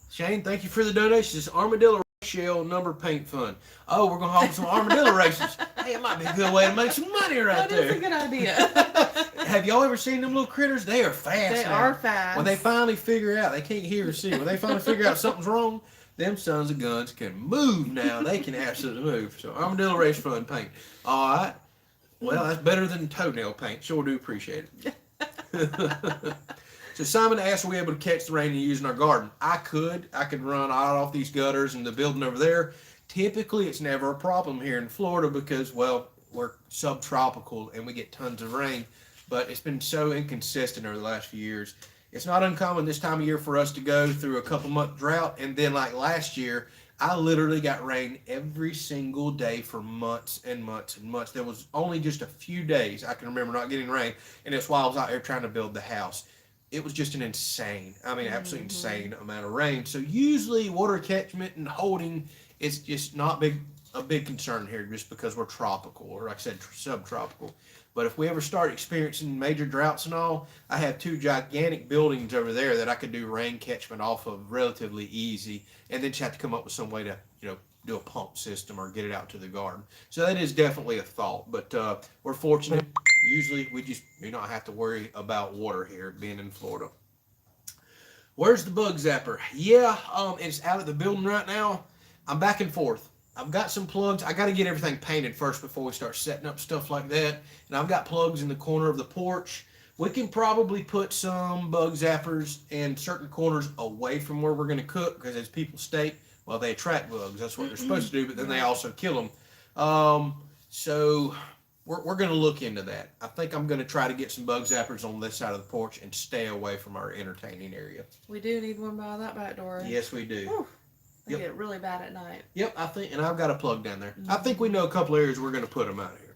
Shane, thank you for the donation. This armadillo shell number paint fun. Oh, we're gonna hold some armadillo races. Hey, it might be a good way to make some money right there. That is a good idea. Have y'all ever seen them little critters? They are fast. They are fast. When they finally figure out, they can't hear or see. When they finally figure out something's wrong, them sons of guns can move now. They can absolutely move. So armadillo race fun paint. All right. Well, that's better than toenail paint. Sure do appreciate it. So Simon asked, are we able to catch the rain and use in our garden? I could run out off these gutters and the building over there. Typically, it's never a problem here in Florida because, well, we're subtropical and we get tons of rain. But it's been so inconsistent over the last few years. It's not uncommon this time of year for us to go through a couple-month drought. And then like last year, I literally got rain every single day for months and months and months. There was only just a few days I can remember not getting rain. And it's while I was out there trying to build the house. It was just an insane, absolutely insane amount of rain. So usually water catchment and holding is just not a big concern here just because we're tropical, or like I said, subtropical. But if we ever start experiencing major droughts and all, I have two gigantic buildings over there that I could do rain catchment off of relatively easy, and then just have to come up with some way to, do a pump system or get it out to the garden. So that is definitely a thought, but we're fortunate. Usually we just do not have to worry about water here being in Florida. Where's the bug zapper? Yeah, it's out of the building right now. I'm back and forth. I've got some plugs. I got to get everything painted first before we start setting up stuff like that. And I've got plugs in the corner of the porch. We can probably put some bug zappers in certain corners away from where we're going to cook, because as people state, well, they attract bugs. That's what they're supposed to do, but then they also kill them. So we're going to look into that. I think I'm going to try to get some bug zappers on this side of the porch and stay away from our entertaining area. We do need one by that back door. Yes, we do. Whew. They get really bad at night. Yep, I think, and I've got a plug down there. I think we know a couple areas we're going to put them out here.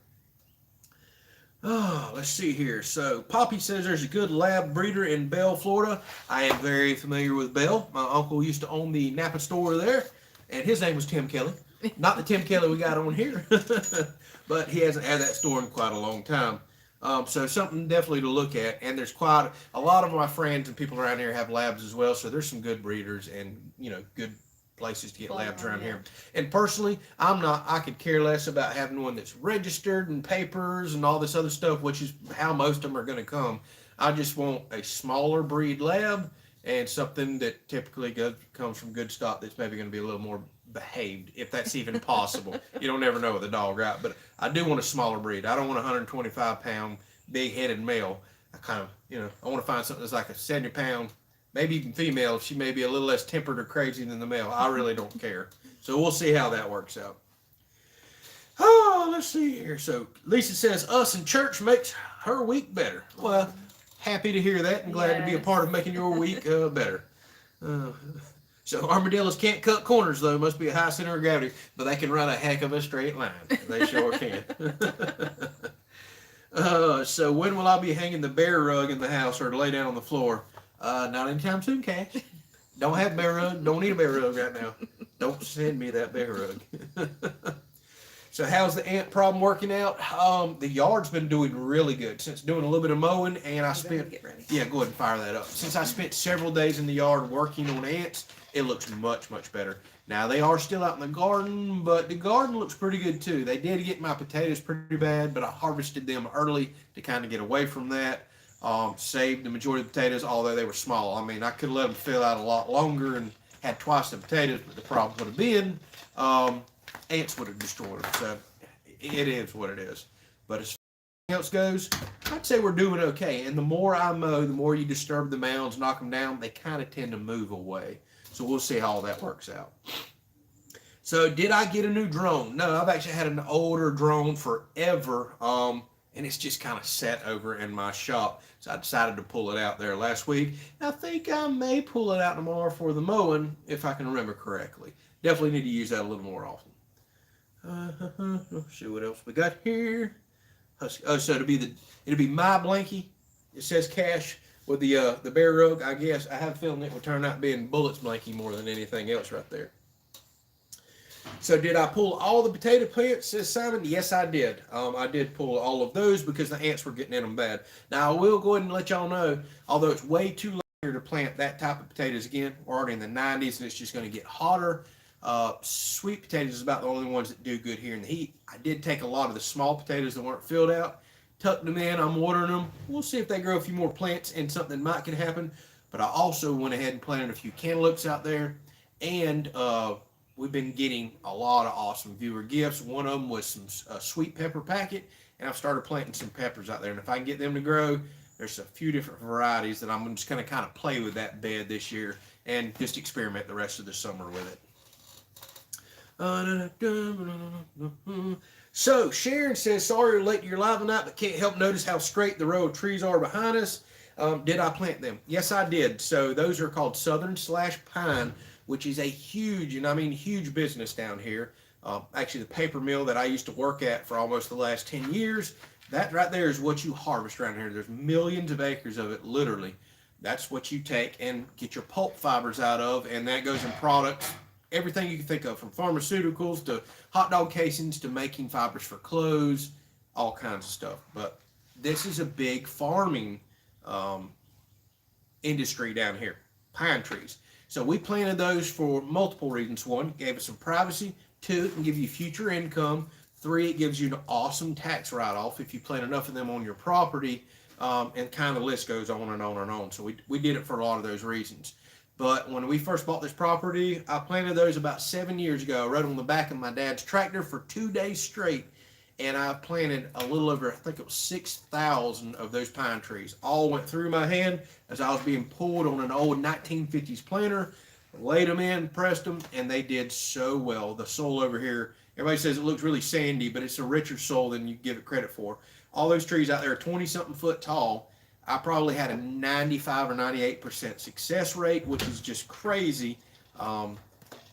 Oh, let's see here. So, Poppy says there's a good lab breeder in Bell, Florida. I am very familiar with Bell. My uncle used to own the Napa store there, and his name was Tim Kelley. Not the Tim Kelley we got on here, but he hasn't had that store in quite a long time. So something definitely to look at. And there's quite a lot of my friends and people around here have labs as well. So there's some good breeders and, good places to get labs around here. And personally, I could care less about having one that's registered and papers and all this other stuff, which is how most of them are going to come. I just want a smaller breed lab and something that typically comes from good stock that's maybe going to be a little more behaved, if that's even possible. You don't ever know with a dog, right? But I do want a smaller breed. I don't want a 125-pound, big-headed male. I want to find something that's like a 70-pound, maybe even female, if she may be a little less tempered or crazy than the male. I really don't care. So we'll see how that works out. Oh, let's see here. So Lisa says, us in church makes her week better. Well, happy to hear that and glad to be a part of making your week better. So armadillos can't cut corners, though. Must be a high center of gravity, but they can run a heck of a straight line. They sure can. So when will I be hanging the bear rug in the house or to lay down on the floor? Not anytime soon, Cash. Don't have a bear rug. Don't need a bear rug right now. Don't send me that bear rug. So how's the ant problem working out? The yard's been doing really good since doing a little bit of mowing, and I spent, go ahead and fire that up. Since I spent several days in the yard working on ants, it looks much, much better. Now, they are still out in the garden, but the garden looks pretty good too. They did get my potatoes pretty bad, but I harvested them early to kind of get away from that. Saved the majority of the potatoes, although they were small. I mean, I could have let them fill out a lot longer and had twice the potatoes, but the problem would have been ants would have destroyed them. So it is what it is. But as far as else goes, I'd say we're doing okay. And the more I mow, the more you disturb the mounds, knock them down, they kind of tend to move away. So we'll see how all that works out. So did I get a new drone? No, I've actually had an older drone forever. And it's just kind of sat over in my shop. So I decided to pull it out there last week. I think I may pull it out tomorrow for the mowing, if I can remember correctly. Definitely need to use that a little more often. Let's see what else we got here. Oh, so it'll be my blankie. It says Cash with the bear rug. I guess I have a feeling it will turn out being Bullet's blankie more than anything else right there. So did I pull all the potato plants, says Simon? Yes, I did. I did pull all of those because the ants were getting in them bad. Now, I will go ahead and let y'all know, although it's way too late to plant that type of potatoes again, we're already in the 90s and it's just going to get hotter. Sweet potatoes is about the only ones that do good here in the heat. I did take a lot of the small potatoes that weren't filled out, tucked them in, I'm watering them. We'll see if they grow a few more plants and something might can happen. But I also went ahead and planted a few cantaloupes out there, and we've been getting a lot of awesome viewer gifts. One of them was some sweet pepper packet, and I've started planting some peppers out there. And if I can get them to grow, there's a few different varieties that I'm just going to kind of play with that bed this year and just experiment the rest of the summer with it. So Sharon says, sorry we're late to your live tonight, but can't help notice how straight the row of trees are behind us. Did I plant them? Yes, I did. So those are called Southern Pine, which is a huge, and I mean huge business down here. Actually, the paper mill that I used to work at for almost the last 10 years, that right there is what you harvest around here. There's millions of acres of it, literally. That's what you take and get your pulp fibers out of, and that goes in products, everything you can think of, from pharmaceuticals to hot dog casings to making fibers for clothes, all kinds of stuff. But this is a big farming industry down here, pine trees. So we planted those for multiple reasons. One, it gave us some privacy. Two, it can give you future income. Three, it gives you an awesome tax write-off if you plant enough of them on your property, and kind of the list goes on and on and on. So we did it for a lot of those reasons. But when we first bought this property, I planted those about 7 years ago. I rode on the back of my dad's tractor for 2 days straight, and I planted a little over, I think it was 6,000 of those pine trees. All went through my hand as I was being pulled on an old 1950s planter, laid them in, pressed them, and they did so well. The soil over here Everybody says it looks really sandy, but it's a richer soil than you give it credit for. All those trees out there are 20-something foot tall. I probably had a 95 or 98% success rate, which is just crazy. And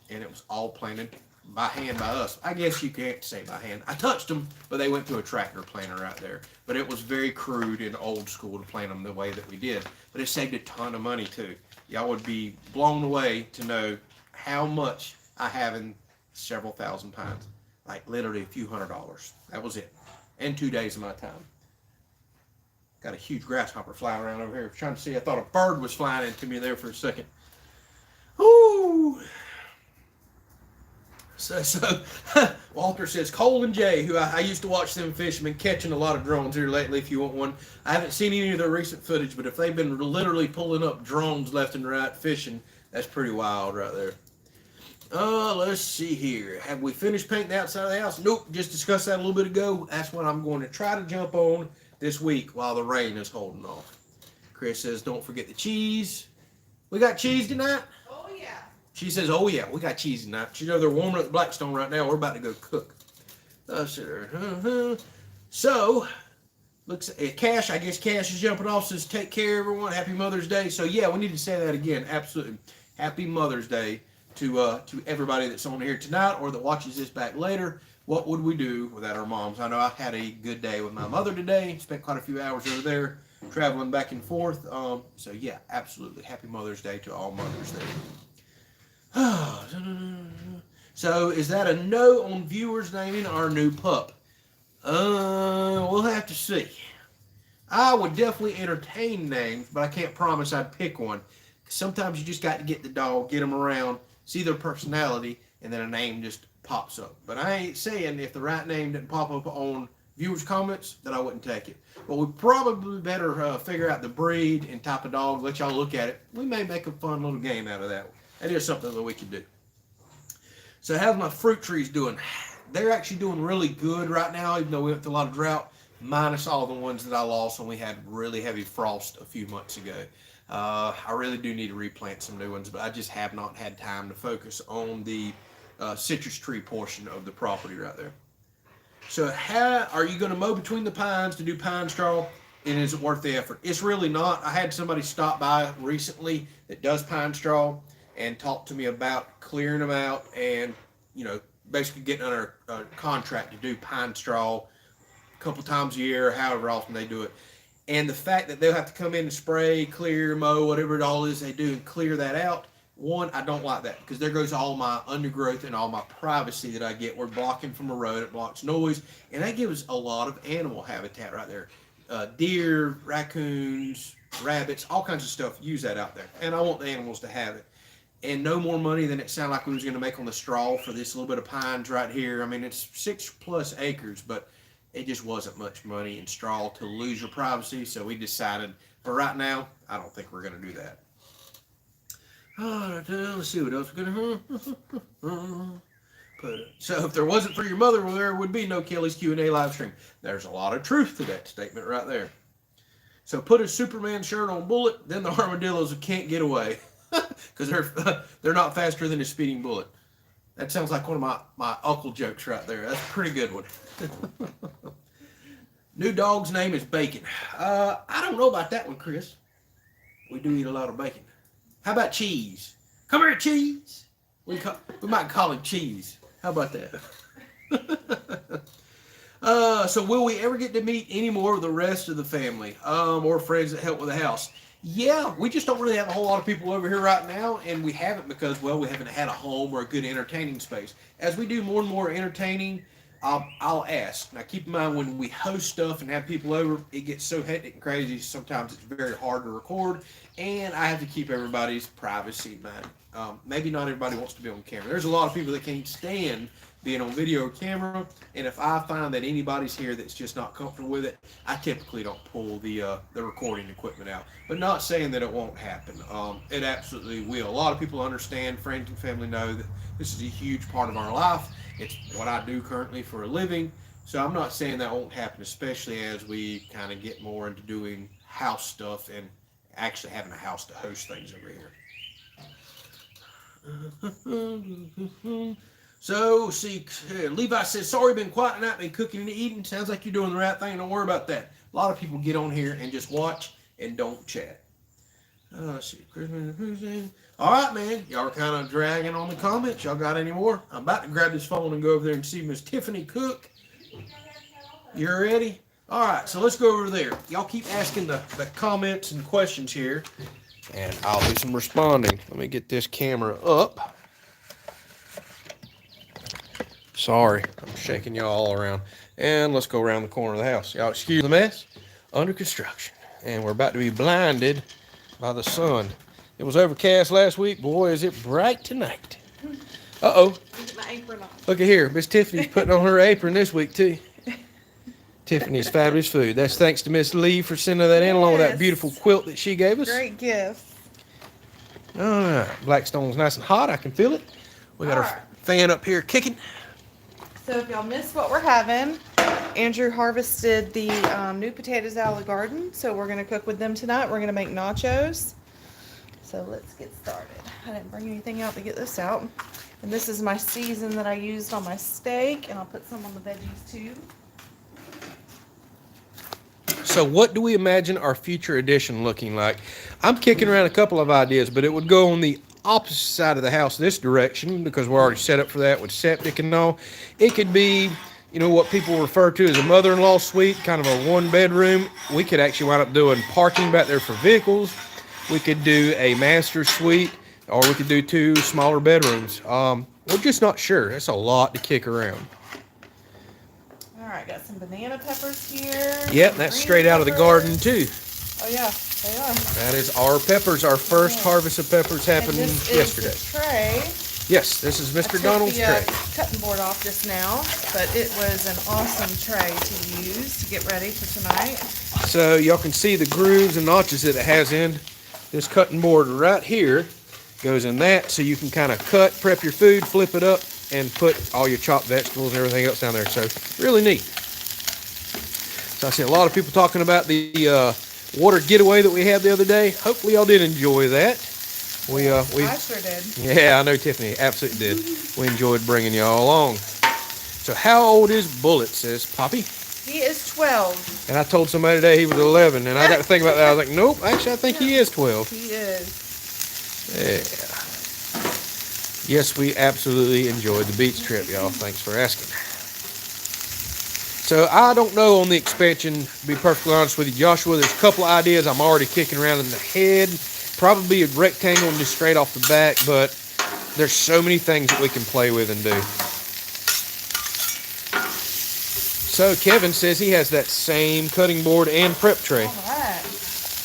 it was all planted by hand by us. I guess you can't say by hand. I touched them, but they went through a tractor planter right there. But it was very crude and old school to plant them the way that we did. But it saved a ton of money too. Y'all would be blown away to know how much I have in several thousand pines. Like literally a few $100s. That was it. And 2 days of my time. Got a huge grasshopper flying around over here. Trying to see. I thought a bird was flying into me there for a second. Ooh. So Walter says, Cole and Jay, who I used to watch them fish, have been catching a lot of drones here lately if you want one. I haven't seen any of their recent footage, but if they've been literally pulling up drones left and right fishing, that's pretty wild right there. Let's see here. Have we finished painting the outside of the house? Nope, just discussed that a little bit ago. That's what I'm going to try to jump on this week while the rain is holding off. Chris says, don't forget the cheese. We got cheese tonight? Oh, yeah. She says, oh, yeah, we got cheese tonight. She knows they're warming up the Blackstone right now. We're about to go cook. So, looks at Cash. I guess Cash is jumping off. Says, take care, everyone. Happy Mother's Day. So, yeah, we need to say that again. Absolutely. Happy Mother's Day to everybody that's on here tonight or that watches this back later. What would we do without our moms? I know I had a good day with my mother today. Spent quite a few hours over there traveling back and forth. So, yeah, absolutely. Happy Mother's Day to all mothers there. So, is that a no on viewers naming our new pup? We'll have to see. I would definitely entertain names, but I can't promise I'd pick one. Sometimes you just got to get the dog, get them around, see their personality, and then a name just pops up. But I ain't saying if the right name didn't pop up on viewers' comments that I wouldn't take it. But we probably better figure out the breed and type of dog, let y'all look at it. We may make a fun little game out of that one. That is something that we could do. So how's my fruit trees doing? They're actually doing really good right now, even though we went through a lot of drought, minus all the ones that I lost when we had really heavy frost a few months ago. I really do need to replant some new ones, but I just have not had time to focus on the citrus tree portion of the property right there. So how are you going to mow between the pines to do pine straw? And is it worth the effort? It's really not. I had somebody stop by recently that does pine straw and talk to me about clearing them out and, you know, basically getting under a contract to do pine straw a couple times a year, however often they do it. And the fact that they'll have to come in and spray, clear, mow, whatever it all is they do and clear that out, one, I don't like that because there goes all my undergrowth and all my privacy that I get. We're blocking from a road, it blocks noise, and that gives a lot of animal habitat right there. Deer, raccoons, rabbits, all kinds of stuff, use that out there. And I want the animals to have it. And no more money than it sounded like we was going to make on the straw for this little bit of pines right here. I mean, it's 6+ acres, but it just wasn't much money in straw to lose your privacy. So we decided, for right now, I don't think we're going to do that. Let's see what else we're going to put. So if there wasn't for your mother, well, there would be no Kelley's Q&A live stream. There's a lot of truth to that statement right there. So put a Superman shirt on Bullet, then the armadillos can't get away. Because they're not faster than a speeding bullet. That sounds like one of my uncle jokes right there. That's a pretty good one. New dog's name is Bacon. I don't know about that one, Chris. We do eat a lot of bacon. How about Cheese? Come here, Cheese. We might call him Cheese. How about that? So will we ever get to meet any more of the rest of the family or friends that help with the house? Yeah, we just don't really have a whole lot of people over here right now, and we haven't because, well, we haven't had a home or a good entertaining space. As we do more and more entertaining, I'll ask. Now, keep in mind, when we host stuff and have people over, it gets so hectic and crazy, sometimes it's very hard to record, and I have to keep everybody's privacy in mind. Maybe not everybody wants to be on camera. There's a lot of people that can't stand being on video or camera, and if I find that anybody's here that's just not comfortable with it, I typically don't pull the recording equipment out. But not saying that it won't happen. It absolutely will. A lot of people understand, friends and family know that this is a huge part of our life. It's what I do currently for a living, so I'm not saying that won't happen, especially as we kind of get more into doing house stuff and actually having a house to host things over here. So, see, Levi says, sorry, been quiet tonight, been cooking and eating. Sounds like you're doing the right thing. Don't worry about that. A lot of people get on here and just watch and don't chat. Let's see, Christmas. All right, man. Y'all are kind of dragging on the comments. Y'all got any more? I'm about to grab this phone and go over there and see Miss Tiffany cook. You ready? All right, so let's go over there. Y'all keep asking the comments and questions here, and I'll do some responding. Let me get this camera up. Sorry, I'm shaking y'all all around. And let's go around the corner of the house. Y'all excuse the mess. Under construction. And we're about to be blinded by the sun. It was overcast last week. Boy, is it bright tonight. Uh-oh. My apron on. Look at here. Miss Tiffany's putting on her apron this week, too. Tiffany's Fabulous Food. That's thanks to Miss Lee for sending that in, along with that beautiful quilt that she gave us. Great gift. All right. Blackstone's nice and hot. I can feel it. We got our fan up here kicking. So if y'all missed what we're having, Andrew harvested the new potatoes out of the garden. So we're going to cook with them tonight. We're going to make nachos. So let's get started. I didn't bring anything out to get this out. And this is my season that I used on my steak. And I'll put some on the veggies too. So what do we imagine our future edition looking like? I'm kicking around a couple of ideas, but it would go on the opposite side of the house this direction because we're already set up for that with septic and all. It could be, you know, what people refer to as a mother-in-law suite, kind of a one-bedroom. We could actually wind up doing parking back there for vehicles. We could do a master suite, or we could do 2 smaller bedrooms. We're just not sure. That's a lot to kick around. All right, got some banana peppers here. Yep, that's straight out of the garden too. Oh yeah, they are. That is our peppers. Our first harvest of peppers happened yesterday. Is the tray. Yes, this is Mr. Donald's tray. I took the cutting board off just now, but it was an awesome tray to use to get ready for tonight. So y'all can see the grooves and notches that it has in. This cutting board right here goes in that, so you can kind of cut, prep your food, flip it up, and put all your chopped vegetables and everything else down there. So really neat. So I see a lot of people talking about the water getaway that we had the other day. Hopefully y'all did enjoy that. I sure did. Yeah, I know Tiffany absolutely did. We enjoyed bringing y'all along. So how old is Bullet, says Poppy? He is 12. And I told somebody today he was 11, and I got to think about that. I was like, nope, actually I think he is 12. He is. Yeah. Yes, we absolutely enjoyed the beach trip, y'all. Thanks for asking. So I don't know on the expansion, to be perfectly honest with you, Joshua. There's a couple of ideas I'm already kicking around in the head. Probably a rectangle and just straight off the back, but there's so many things that we can play with and do. So Kevin says he has that same cutting board and prep tray. All right.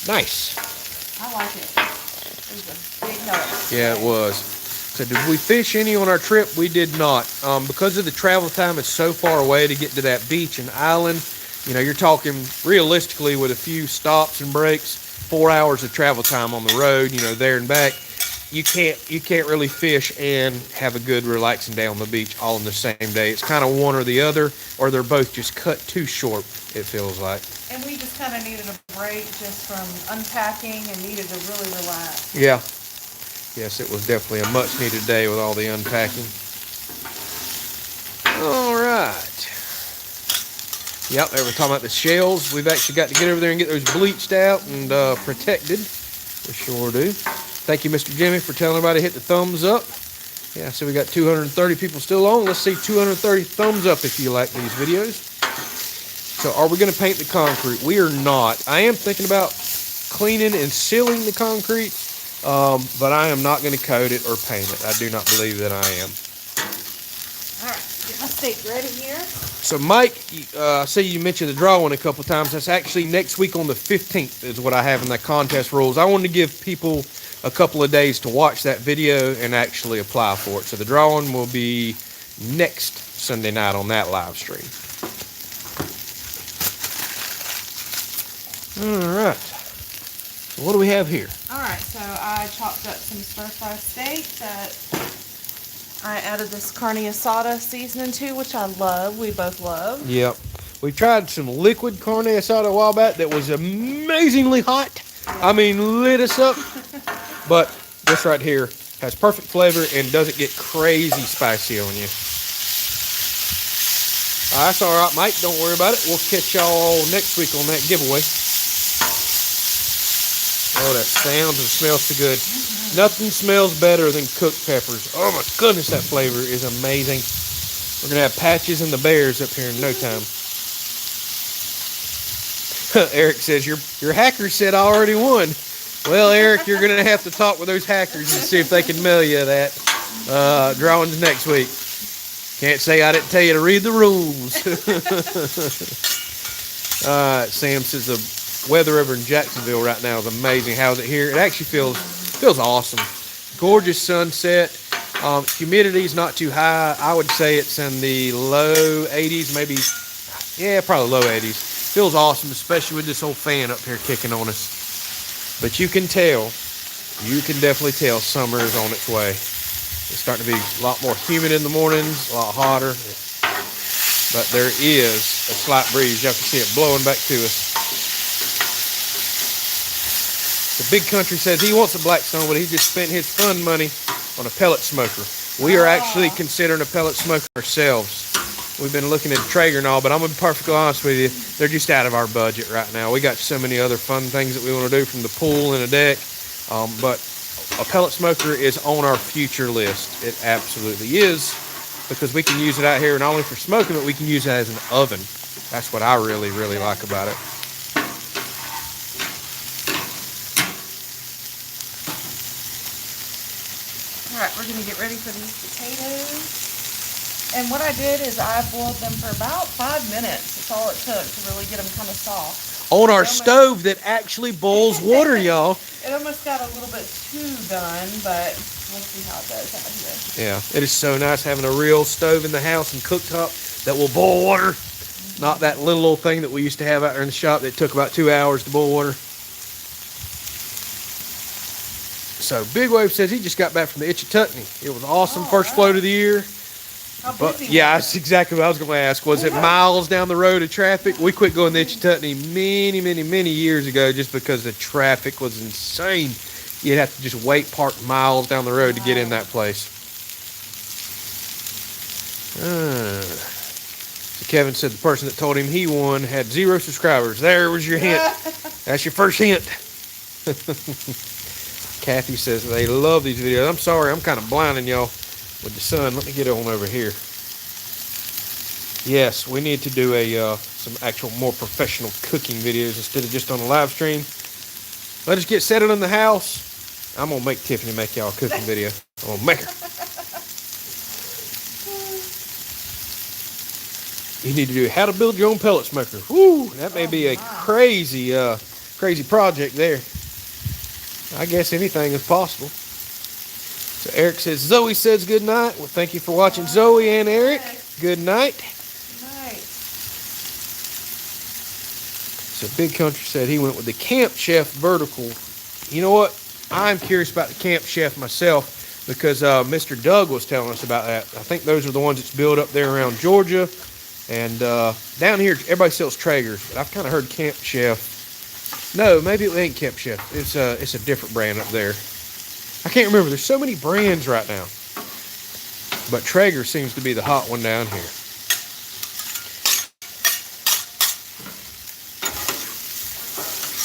Nice. I like it. It was a big help. Yeah, it was. So did we fish any on our trip? We did not. Because of the travel time, it's so far away to get to that beach and island. You know, you're talking realistically with a few stops and breaks, 4 hours of travel time on the road, you know, there and back. You can't really fish and have a good relaxing day on the beach all in the same day. It's kind of one or the other, or they're both just cut too short, it feels like. And we just kind of needed a break just from unpacking and needed to really relax. Yeah. Yes, it was definitely a much needed day with all the unpacking. All right. Yep, they were talking about the shells. We've actually got to get over there and get those bleached out and protected. We sure do. Thank you, Mr. Jimmy, for telling everybody to hit the thumbs up. Yeah, so we got 230 people still on. Let's see 230 thumbs up if you like these videos. So are we going to paint the concrete? We are not. I am thinking about cleaning and sealing the concrete, but I am not going to coat it or paint it. I do not believe that I am. All right, get my steak ready here. So Mike, I see you mentioned the drawing a couple times. That's actually next week on the 15th is what I have in the contest rules. I wanted to give people a couple of days to watch that video and actually apply for it. So the drawing will be next Sunday night on that live stream. All right. So what do we have here? All right, so I chopped up some stir-fry steak that I added this carne asada seasoning to, which I love. We both love. Yep. We tried some liquid carne asada a while back that was amazingly hot. I mean, lit us up. But this right here has perfect flavor and doesn't get crazy spicy on you. That's all right, Mike. Don't worry about it. We'll catch y'all next week on that giveaway. Oh, that sounds and smells so good. Nothing smells better than cooked peppers. Oh my goodness, that flavor is amazing. We're gonna have Patches and the Bears up here in no time. Eric says your hacker said I already won. Well, Eric, you're gonna have to talk with those hackers and see if they can mail you that. Drawings next week. Can't say I didn't tell you to read the rules. Sam says the weather over in Jacksonville right now is amazing. How's it here? It actually feels awesome. Gorgeous sunset. Humidity is not too high. I would say it's in the low 80s, maybe. Yeah, probably low 80s. Feels awesome, especially with this old fan up here kicking on us. But you can definitely tell summer is on its way. It's starting to be a lot more humid in the mornings, a lot hotter. But there is a slight breeze. You can see it blowing back to us. The Big Country says he wants a Blackstone, but he just spent his fund money on a pellet smoker. We are actually considering a pellet smoker ourselves. We've been looking at Traeger and all, but I'm going to be perfectly honest with you. They're just out of our budget right now. We got so many other fun things that we want to do, from the pool and a deck. But a pellet smoker is on our future list. It absolutely is, because we can use it out here not only for smoking, but we can use it as an oven. That's what I really, really like about it. All right, we're gonna get ready for these potatoes. And what I did is I boiled them for about 5 minutes. That's all it took to really get them kind of soft. On our stove that actually boils water, y'all. It almost got a little bit too done, but we'll see how it goes out here. Yeah, it is so nice having a real stove in the house and cooktop that will boil water. Not that little old thing that we used to have out there in the shop that took about 2 hours to boil water. So Big Wave says he just got back from the Itchatutney. It was awesome, first float of the year. How busy Yeah, that's exactly what I was going to ask. Was it miles down the road of traffic? We quit going to Itchatutney many years ago just because the traffic was insane. You'd have to just wait parked miles down the road to get in that place. So Kevin said the person that told him he won had 0 subscribers. There was your hint. That's your first hint. Kathy says they love these videos. I'm sorry, I'm kind of blinding y'all with the sun. Let me get on over here. Yes, we need to do some actual more professional cooking videos instead of just on a live stream. Let us get settled in the house. I'm gonna make Tiffany make y'all a cooking video. I'm gonna make her. You need to do how to build your own pellet smoker. Woo, that may be a crazy project there. I guess anything is possible. So Eric says, Zoe says good night. Well, thank you for watching, Zoe and Eric. Good night. Night. So Big Country said he went with the Camp Chef vertical. You know what? I'm curious about the Camp Chef myself, because Mr. Doug was telling us about that. I think those are the ones that's built up there around Georgia. And down here, everybody sells Traegers, but I've kind of heard Camp Chef. No, maybe it ain't Camp Chef. It's a different brand up there. I can't remember. There's so many brands right now. But Traeger seems to be the hot one down here.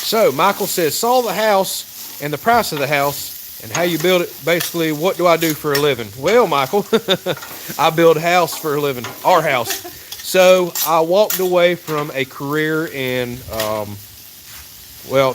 So Michael says, saw the house and the price of the house and how you build it. Basically, what do I do for a living? Well, Michael, I build a house for a living. Our house. So I walked away from a career in...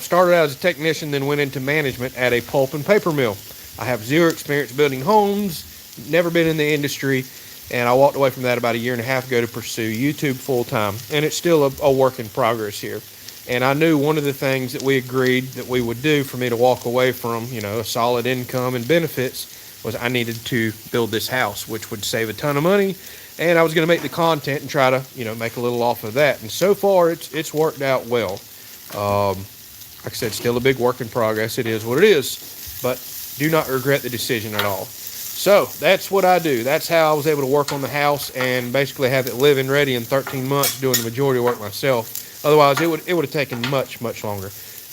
started out as a technician, then went into management at a pulp and paper mill. I have 0 experience building homes, never been in the industry, and I walked away from that about 1.5 years ago to pursue YouTube full-time, and it's still a work in progress here. And I knew one of the things that we agreed that we would do for me to walk away from, a solid income and benefits, was I needed to build this house, which would save a ton of money, and I was going to make the content and try to, make a little off of that. And so far, it's worked out well. Like I said, still a big work in progress. It is what it is, but do not regret the decision at all. So that's what I do. That's how I was able to work on the house and basically have it living ready in 13 months, doing the majority of work myself. Otherwise, it would have taken much longer,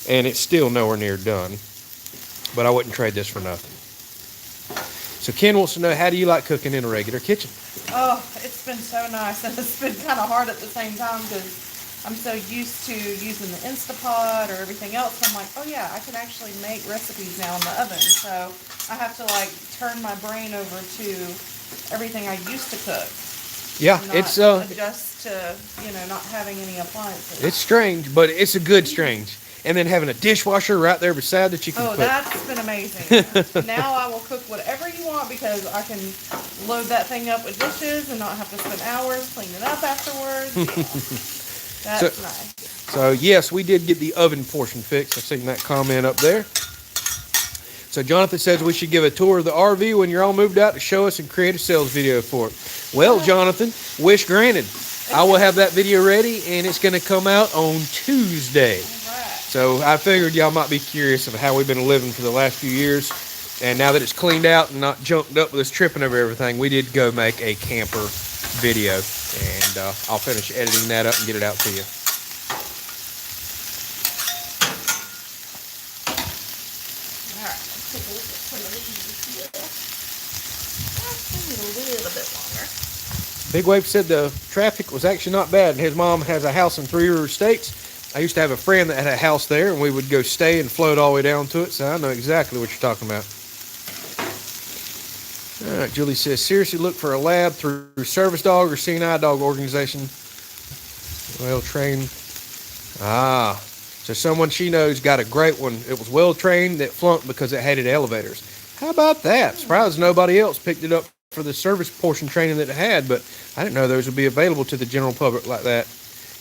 and it's still nowhere near done. But I wouldn't trade this for nothing. So Ken wants to know, how do you like cooking in a regular kitchen? Oh, it's been so nice, and it's been kind of hard at the same time because I'm so used to using the Instapot or everything else. I'm like, oh yeah, I can actually make recipes now in the oven. So I have to like turn my brain over to everything I used to cook. Yeah, Not it's adjust to, you know, not having any appliances. it's strange, but it's a good strange. And then having a dishwasher right there beside that you can put. That's been amazing. Now I will cook whatever you want because I can load that thing up with dishes and not have to spend hours cleaning it up afterwards. Yeah. That's nice. So yes, we did get the oven portion fixed. I've seen that comment up there. So Jonathan says we should give a tour of the RV when you're all moved out to show us and create a sales video for it. Well, Jonathan, wish granted. I will have that video ready, and it's going to come out on Tuesday. So I figured y'all might be curious of how we've been living for the last few years. And now that it's cleaned out and not junked up with us tripping over everything, we did go make a camper video. And I'll finish editing that up and get it out to you. All right, let's take a look at some of these here. I need a little bit longer. Big Wave said the traffic was actually not bad. His mom has a house in Three River Estates. I used to have a friend that had a house there, and we would go stay and float all the way down to it, so I know exactly what you're talking about. All right, Julie says, seriously look for a lab through Service Dog or CNI Dog Organization. Well trained. So someone she knows got a great one. It was well trained that flunked because it hated elevators. How about that? Surprised nobody else picked it up for the service portion training that it had, but I didn't know those would be available to the general public like that.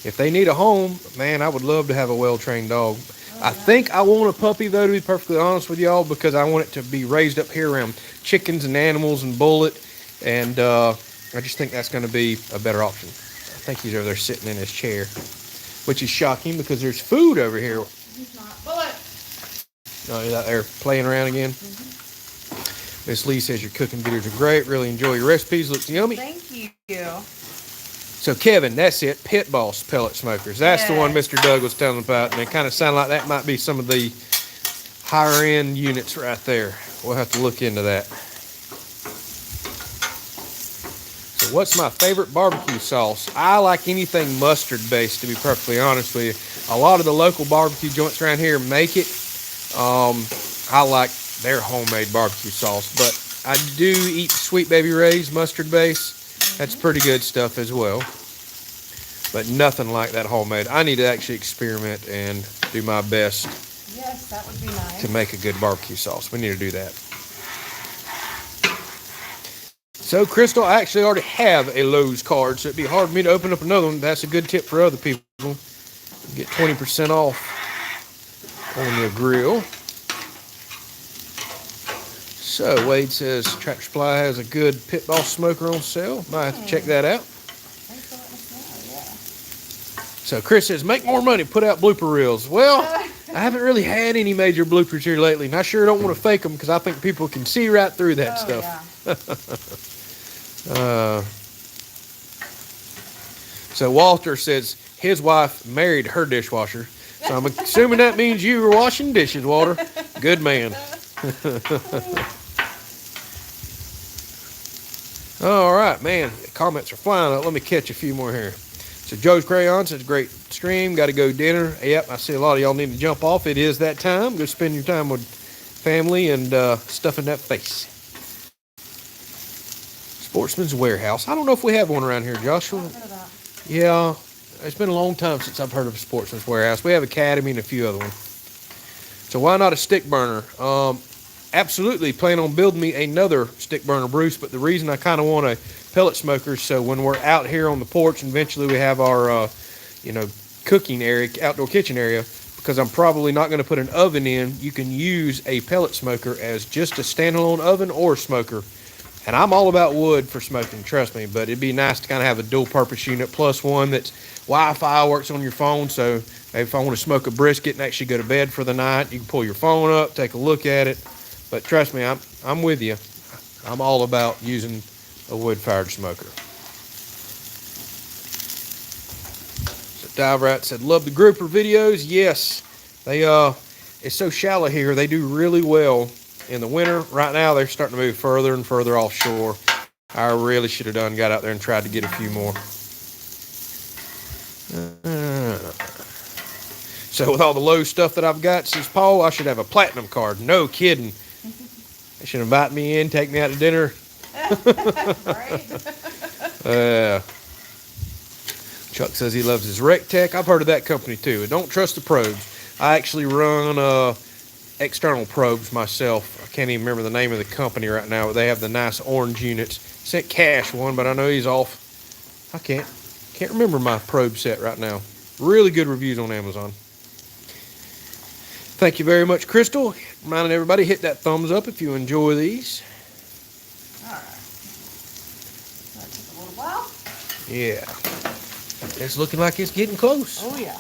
If they need a home, man, I would love to have a well-trained dog. I think I want a puppy, though, to be perfectly honest with y'all, because I want it to be raised up here around chickens and animals and bullet, and I just think that's going to be a better option. I think he's over there sitting in his chair, which is shocking because there's food over here. He's not. Bullet. Oh, he's out there playing around again. Miss Lee says your cooking videos are great. Really enjoy your recipes. Looks yummy. Thank you. So Kevin, that's it. Pit Boss pellet smokers. That's the one Mr. Doug was telling about, and it kind of sounded like that might be some of the higher end units right there. We'll have to look into that. So what's my favorite barbecue sauce? I like anything mustard based, to be perfectly honest with you. A lot of the local barbecue joints around here make it. I like their homemade barbecue sauce, but I do eat Sweet Baby Ray's mustard base. That's pretty good stuff as well, but nothing like that homemade. I need to actually experiment and do my best. Yes, that would be nice. To make a good barbecue sauce. We need to do that. So, Crystal, I actually already have a Lowe's card, so it'd be hard for me to open up another one. That's a good tip for other people. Get 20% off on your grill. So, Wade says Tractor Supply has a good Pit Boss smoker on sale. Might have to check that out. Thanks for letting us know, yeah. So, Chris says, make more money, put out blooper reels. Well, I haven't really had any major bloopers here lately, and I sure don't want to fake them because I think people can see right through that stuff. Yeah. So, Walter says his wife married her dishwasher. So, I'm assuming that means you were washing dishes, Walter. Good man. All right, man. The comments are flying up. Let me catch a few more here. So Joe's Crayon says, great stream. Got to go dinner. Yep, I see a lot of y'all need to jump off. It is that time. Go spend your time with family and stuff in that face. Sportsman's Warehouse. I don't know if we have one around here, Joshua. Yeah, it's been a long time since I've heard of Sportsman's Warehouse. We have Academy and a few other ones. So why not a stick burner? Absolutely plan on building me another stick burner, Bruce, but the reason I kind of want a pellet smoker, so when we're out here on the porch and eventually we have our cooking area, outdoor kitchen area, because I'm probably not going to put an oven in, you can use a pellet smoker as just a standalone oven or smoker. And I'm all about wood for smoking, trust me, but it'd be nice to kind of have a dual purpose unit plus one that's Wi-Fi, works on your phone, so if I want to smoke a brisket and actually go to bed for the night, you can pull your phone up, take a look at it. But trust me, I'm with you. I'm all about using a wood-fired smoker. So Dive Rat said, love the grouper videos. Yes, they it's so shallow here. They do really well in the winter. Right now, they're starting to move further and further offshore. I really should have got out there and tried to get a few more. So with all the low stuff that I've got since Paul, I should have a platinum card. No kidding. They should invite me in, take me out to dinner. Chuck says he loves his Rectech. I've heard of that company too. Don't trust the probes. I actually run external probes myself. I can't even remember the name of the company right now, but they have the nice orange units. Sent Cash one, but I know he's off. I can't remember my probe set right now. Really good reviews on Amazon. Thank you very much, Crystal. Reminding everybody, hit that thumbs up if you enjoy these. All right. That took a little while. Yeah. It's looking like it's getting close. Oh, yeah.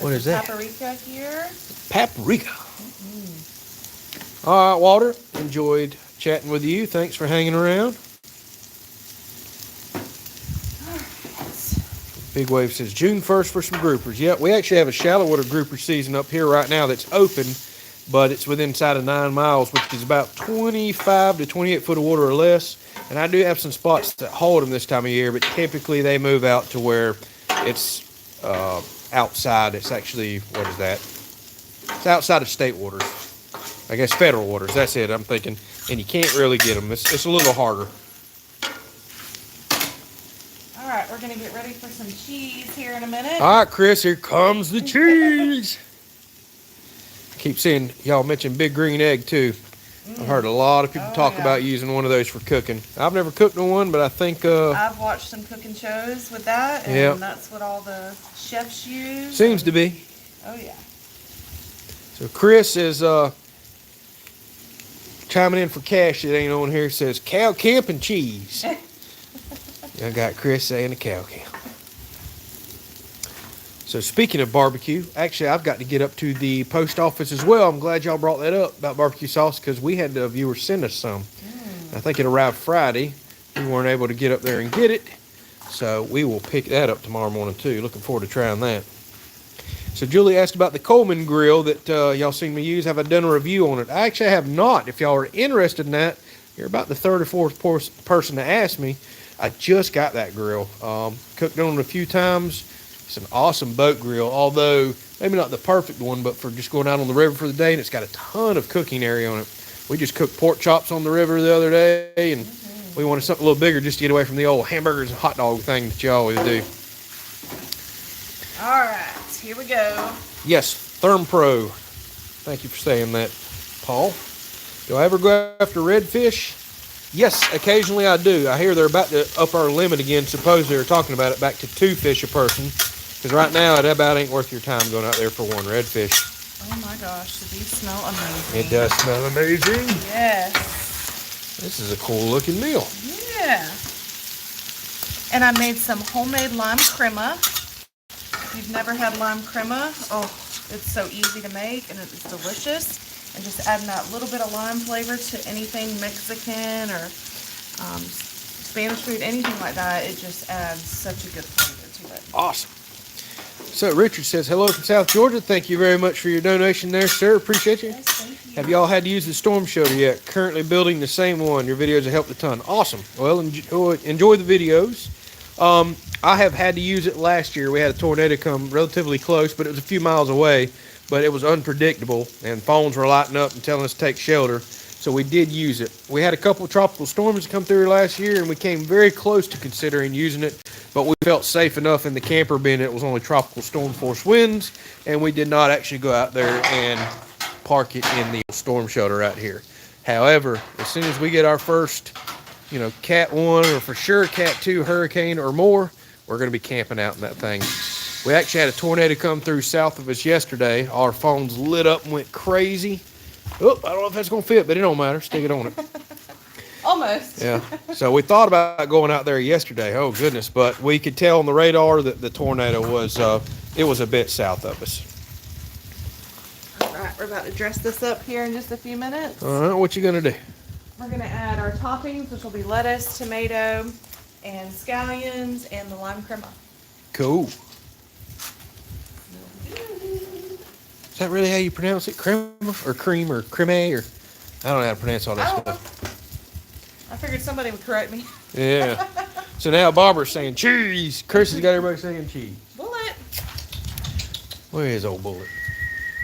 What is that? Paprika here. Paprika. All right, Walter. Enjoyed chatting with you. Thanks for hanging around. Big Wave says June 1st for some groupers. Yeah, we actually have a shallow water grouper season up here right now that's open, but it's within inside of 9 miles, which is about 25 to 28 foot of water or less. And I do have some spots that hold them this time of year, but typically they move out to where it's outside. It's actually, what is that? It's outside of state waters. I guess federal waters. That's it, I'm thinking. And you can't really get them. It's a little harder. All right, we're going to get ready for some cheese here in a minute. All right, Chris, here comes the cheese. I keep seeing y'all mention Big Green Egg, too. I've heard a lot of people talk about using one of those for cooking. I've never cooked on one, but I think... I've watched some cooking shows with that, and that's what all the chefs use. Seems to be. Oh, yeah. So Chris is chiming in for Cash that ain't on here. Says, cow camp and cheese. I got Chris saying a cow camp. So speaking of barbecue, actually I've got to get up to the post office as well. I'm glad y'all brought that up about barbecue sauce because we had a viewer send us some. I think it arrived Friday. We weren't able to get up there and get it. So we will pick that up tomorrow morning too. Looking forward to trying that. So Julie asked about the Coleman grill that y'all seen me use. Have I done a review on it? I actually have not. If y'all are interested in that, you're about the third or fourth person to ask me. I just got that grill. Cooked on it a few times. It's an awesome boat grill, although maybe not the perfect one, but for just going out on the river for the day, and it's got a ton of cooking area on it. We just cooked pork chops on the river the other day, and we wanted something a little bigger just to get away from the old hamburgers and hot dog thing that you always do. All right, here we go. Yes, ThermPro. Thank you for saying that, Paul. Do I ever go after redfish? Yes, occasionally I do. I hear they're about to up our limit again. Suppose they're talking about it back to 2 fish a person. Because right now, it about ain't worth your time going out there for 1 redfish. Oh my gosh, do these smell amazing? It does smell amazing. Yes. This is a cool looking meal. Yeah. And I made some homemade lime crema. If you've never had lime crema, oh, it's so easy to make and it's delicious. And just adding that little bit of lime flavor to anything Mexican or Spanish food, anything like that, it just adds such a good flavor to it. Awesome. So Richard says, hello from South Georgia. Thank you very much for your donation there, sir. Appreciate you. Yes, thank you. Have y'all had to use the storm shelter yet? Currently building the same one. Your videos have helped a ton. Awesome. Well, enjoy the videos. I have had to use it last year. We had a tornado come relatively close, but it was a few miles away. But it was unpredictable, and phones were lighting up and telling us to take shelter. So we did use it. We had a couple of tropical storms come through last year, and we came very close to considering using it. But we felt safe enough in the camper being it was only tropical storm force winds, and we did not actually go out there and park it in the storm shelter out here. However, as soon as we get our first, Cat 1 or for sure Cat 2 hurricane or more, we're going to be camping out in that thing. We actually had a tornado come through south of us yesterday. Our phones lit up and went crazy. Oh, I don't know if that's going to fit, but it don't matter. Stick it on it. Almost. Yeah. So we thought about going out there yesterday. Oh, goodness. But we could tell on the radar that the tornado was, it was a bit south of us. All right, we're about to dress this up here in just a few minutes. All right, what you going to do? We're going to add our toppings, which will be lettuce, tomato, and scallions, and the lime crema. Cool. Is that really how you pronounce it? Creme or cream or creme or I don't know how to pronounce all that stuff. I figured somebody would correct me. Yeah. So now Barbara's saying cheese. Chris has got everybody saying cheese. Bullet. Where is old Bullet?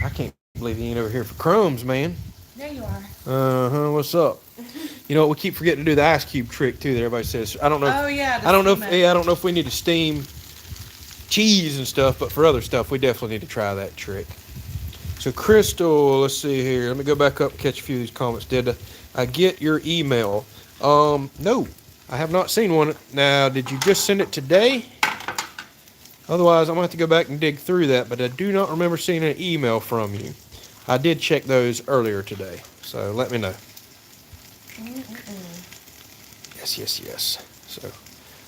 I can't believe he ain't over here for crumbs, man. There you are. Uh-huh. What's up? You know what? We keep forgetting to do the ice cube trick too that everybody says. I don't know. Oh yeah. I don't know if we need to steam cheese and stuff, but for other stuff we definitely need to try that trick. So Crystal, let's see here. Let me go back up and catch a few of these comments. Did I get your email? No, I have not seen one. Now, did you just send it today? Otherwise, I'm going to have to go back and dig through that, but I do not remember seeing an email from you. I did check those earlier today, so let me know. Yes. So,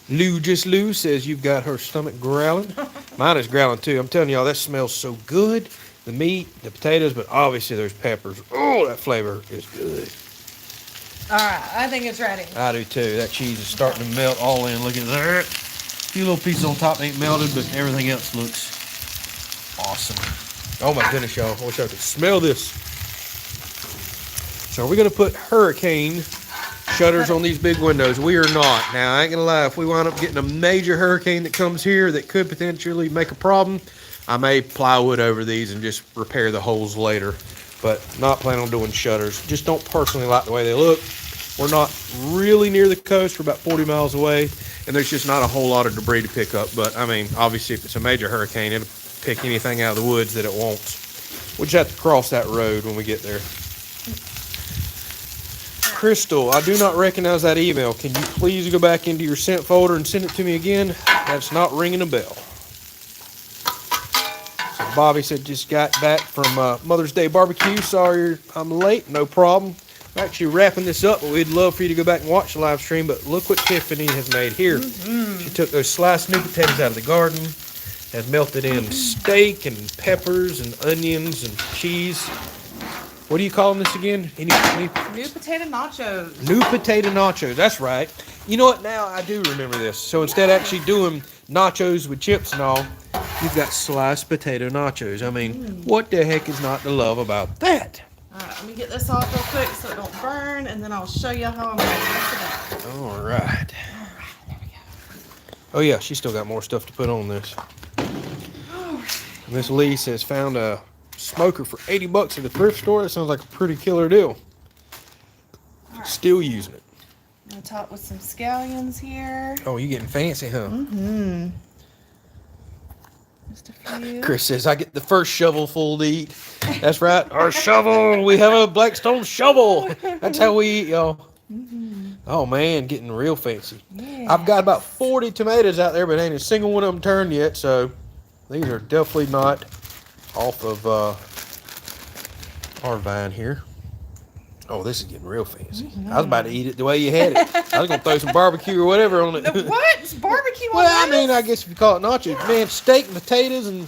Lou says you've got her stomach growling. Mine is growling too. I'm telling y'all, that smells so good. The meat, the potatoes, but obviously there's peppers. Oh, that flavor is good. All right, I think it's ready. I do too. That cheese is starting to melt all in. Look at that. A few little pieces on top ain't melted, but everything else looks awesome. Oh my goodness, y'all. I wish I could smell this. So are we going to put hurricane shutters on these big windows? We are not. Now, I ain't going to lie. If we wind up getting a major hurricane that comes here that could potentially make a problem, I may plywood over these and just repair the holes later, but not planning on doing shutters. Just don't personally like the way they look. We're not really near the coast. We're about 40 miles away, and there's just not a whole lot of debris to pick up. But, I mean, obviously, if it's a major hurricane, it'll pick anything out of the woods that it wants. We'll just have to cross that road when we get there. Crystal, I do not recognize that email. Can you please go back into your sent folder and send it to me again? That's not ringing a bell. Bobby said just got back from Mother's Day barbecue. Sorry I'm late. No problem. We're actually wrapping this up, but we'd love for you to go back and watch the live stream. But look what Tiffany has made here. She took those sliced new potatoes out of the garden, has melted in steak and peppers and onions and cheese. What are you calling this again? New potato nachos. New potato nachos. That's right. You know what? Now I do remember this. So instead of actually doing nachos with chips and all, you've got sliced potato nachos. I mean, what the heck is not to love about that? All right, let me get this off real quick so it don't burn, and then I'll show you how I'm going to mix it up. All right. There we go. Oh, yeah, she's still got more stuff to put on this. Miss Lee says, found a smoker for $80 at the thrift store. That sounds like a pretty killer deal. Right. Still using it. I'm going to top with some scallions here. Oh, you getting fancy, huh? Mm-hmm. Just a few. Chris says, I get the first shovel full to eat. That's right. Our shovel. We have a Blackstone shovel. That's how we eat, y'all. Mm-hmm. Oh, man, getting real fancy. Yeah. I've got about 40 tomatoes out there, but ain't a single one of them turned yet, so these are definitely not off of our vine here. Oh, this is getting real fancy. Mm-hmm. I was about to eat it the way you had it. I was going to throw some barbecue or whatever on it. What? It's barbecue on Well, I mean, I guess if you call it nachos. Man, steak and potatoes and...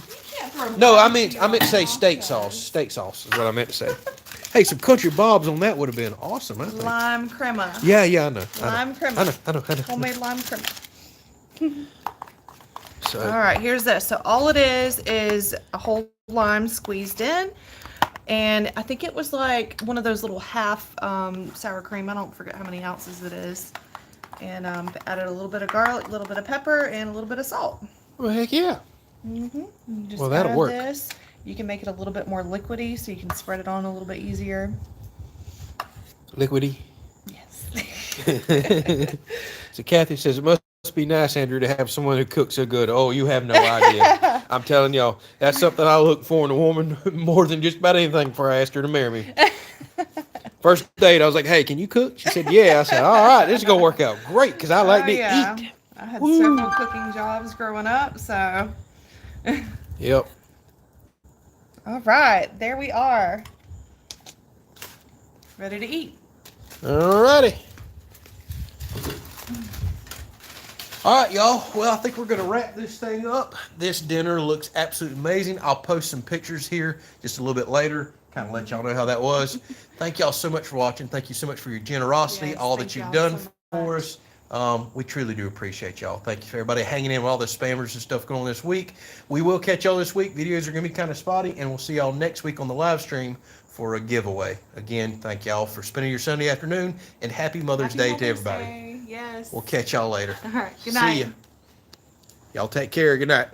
No, I meant to say steak sauce. Steak sauce is what I meant to say. Hey, some country bobs on that would have been awesome, I think. Lime crema. Yeah, I know. Lime crema. I know. Homemade lime crema. So. All right, here's this. So all it is a whole lime squeezed in. And I think it was like one of those little half sour cream. I don't forget how many ounces it is. And added a little bit of garlic, a little bit of pepper, and a little bit of salt. Well, heck yeah. Mm-hmm. Just well, that'll work. This. You can make it a little bit more liquidy, so you can spread it on a little bit easier. Liquidy? Yes. So Kathy says, it must be nice, Andrew, to have someone who cooks so good. Oh, you have no idea. I'm telling y'all, that's something I look for in a woman more than just about anything before I asked her to marry me. First date, I was like, hey, can you cook? She said, yeah. I said, all right, this is going to work out great because I like to eat. I had several cooking jobs growing up, so. Yep. All right, there we are. Ready to eat. All righty. All right, y'all. Well, I think we're going to wrap this thing up. This dinner looks absolutely amazing. I'll post some pictures here just a little bit later, kind of let y'all know how that was. Thank y'all so much for watching. Thank you so much for your generosity, yes, all that you've done for us. We truly do appreciate y'all. Thank you for everybody hanging in with all the spammers and stuff going on this week. We will catch y'all this week. Videos are going to be kind of spotty, and we'll see y'all next week on the live stream for a giveaway. Again, thank y'all for spending your Sunday afternoon, and happy Mother's Day to everybody. Yes. We'll catch y'all later. All right. Good night. See ya. Y'all take care. Good night.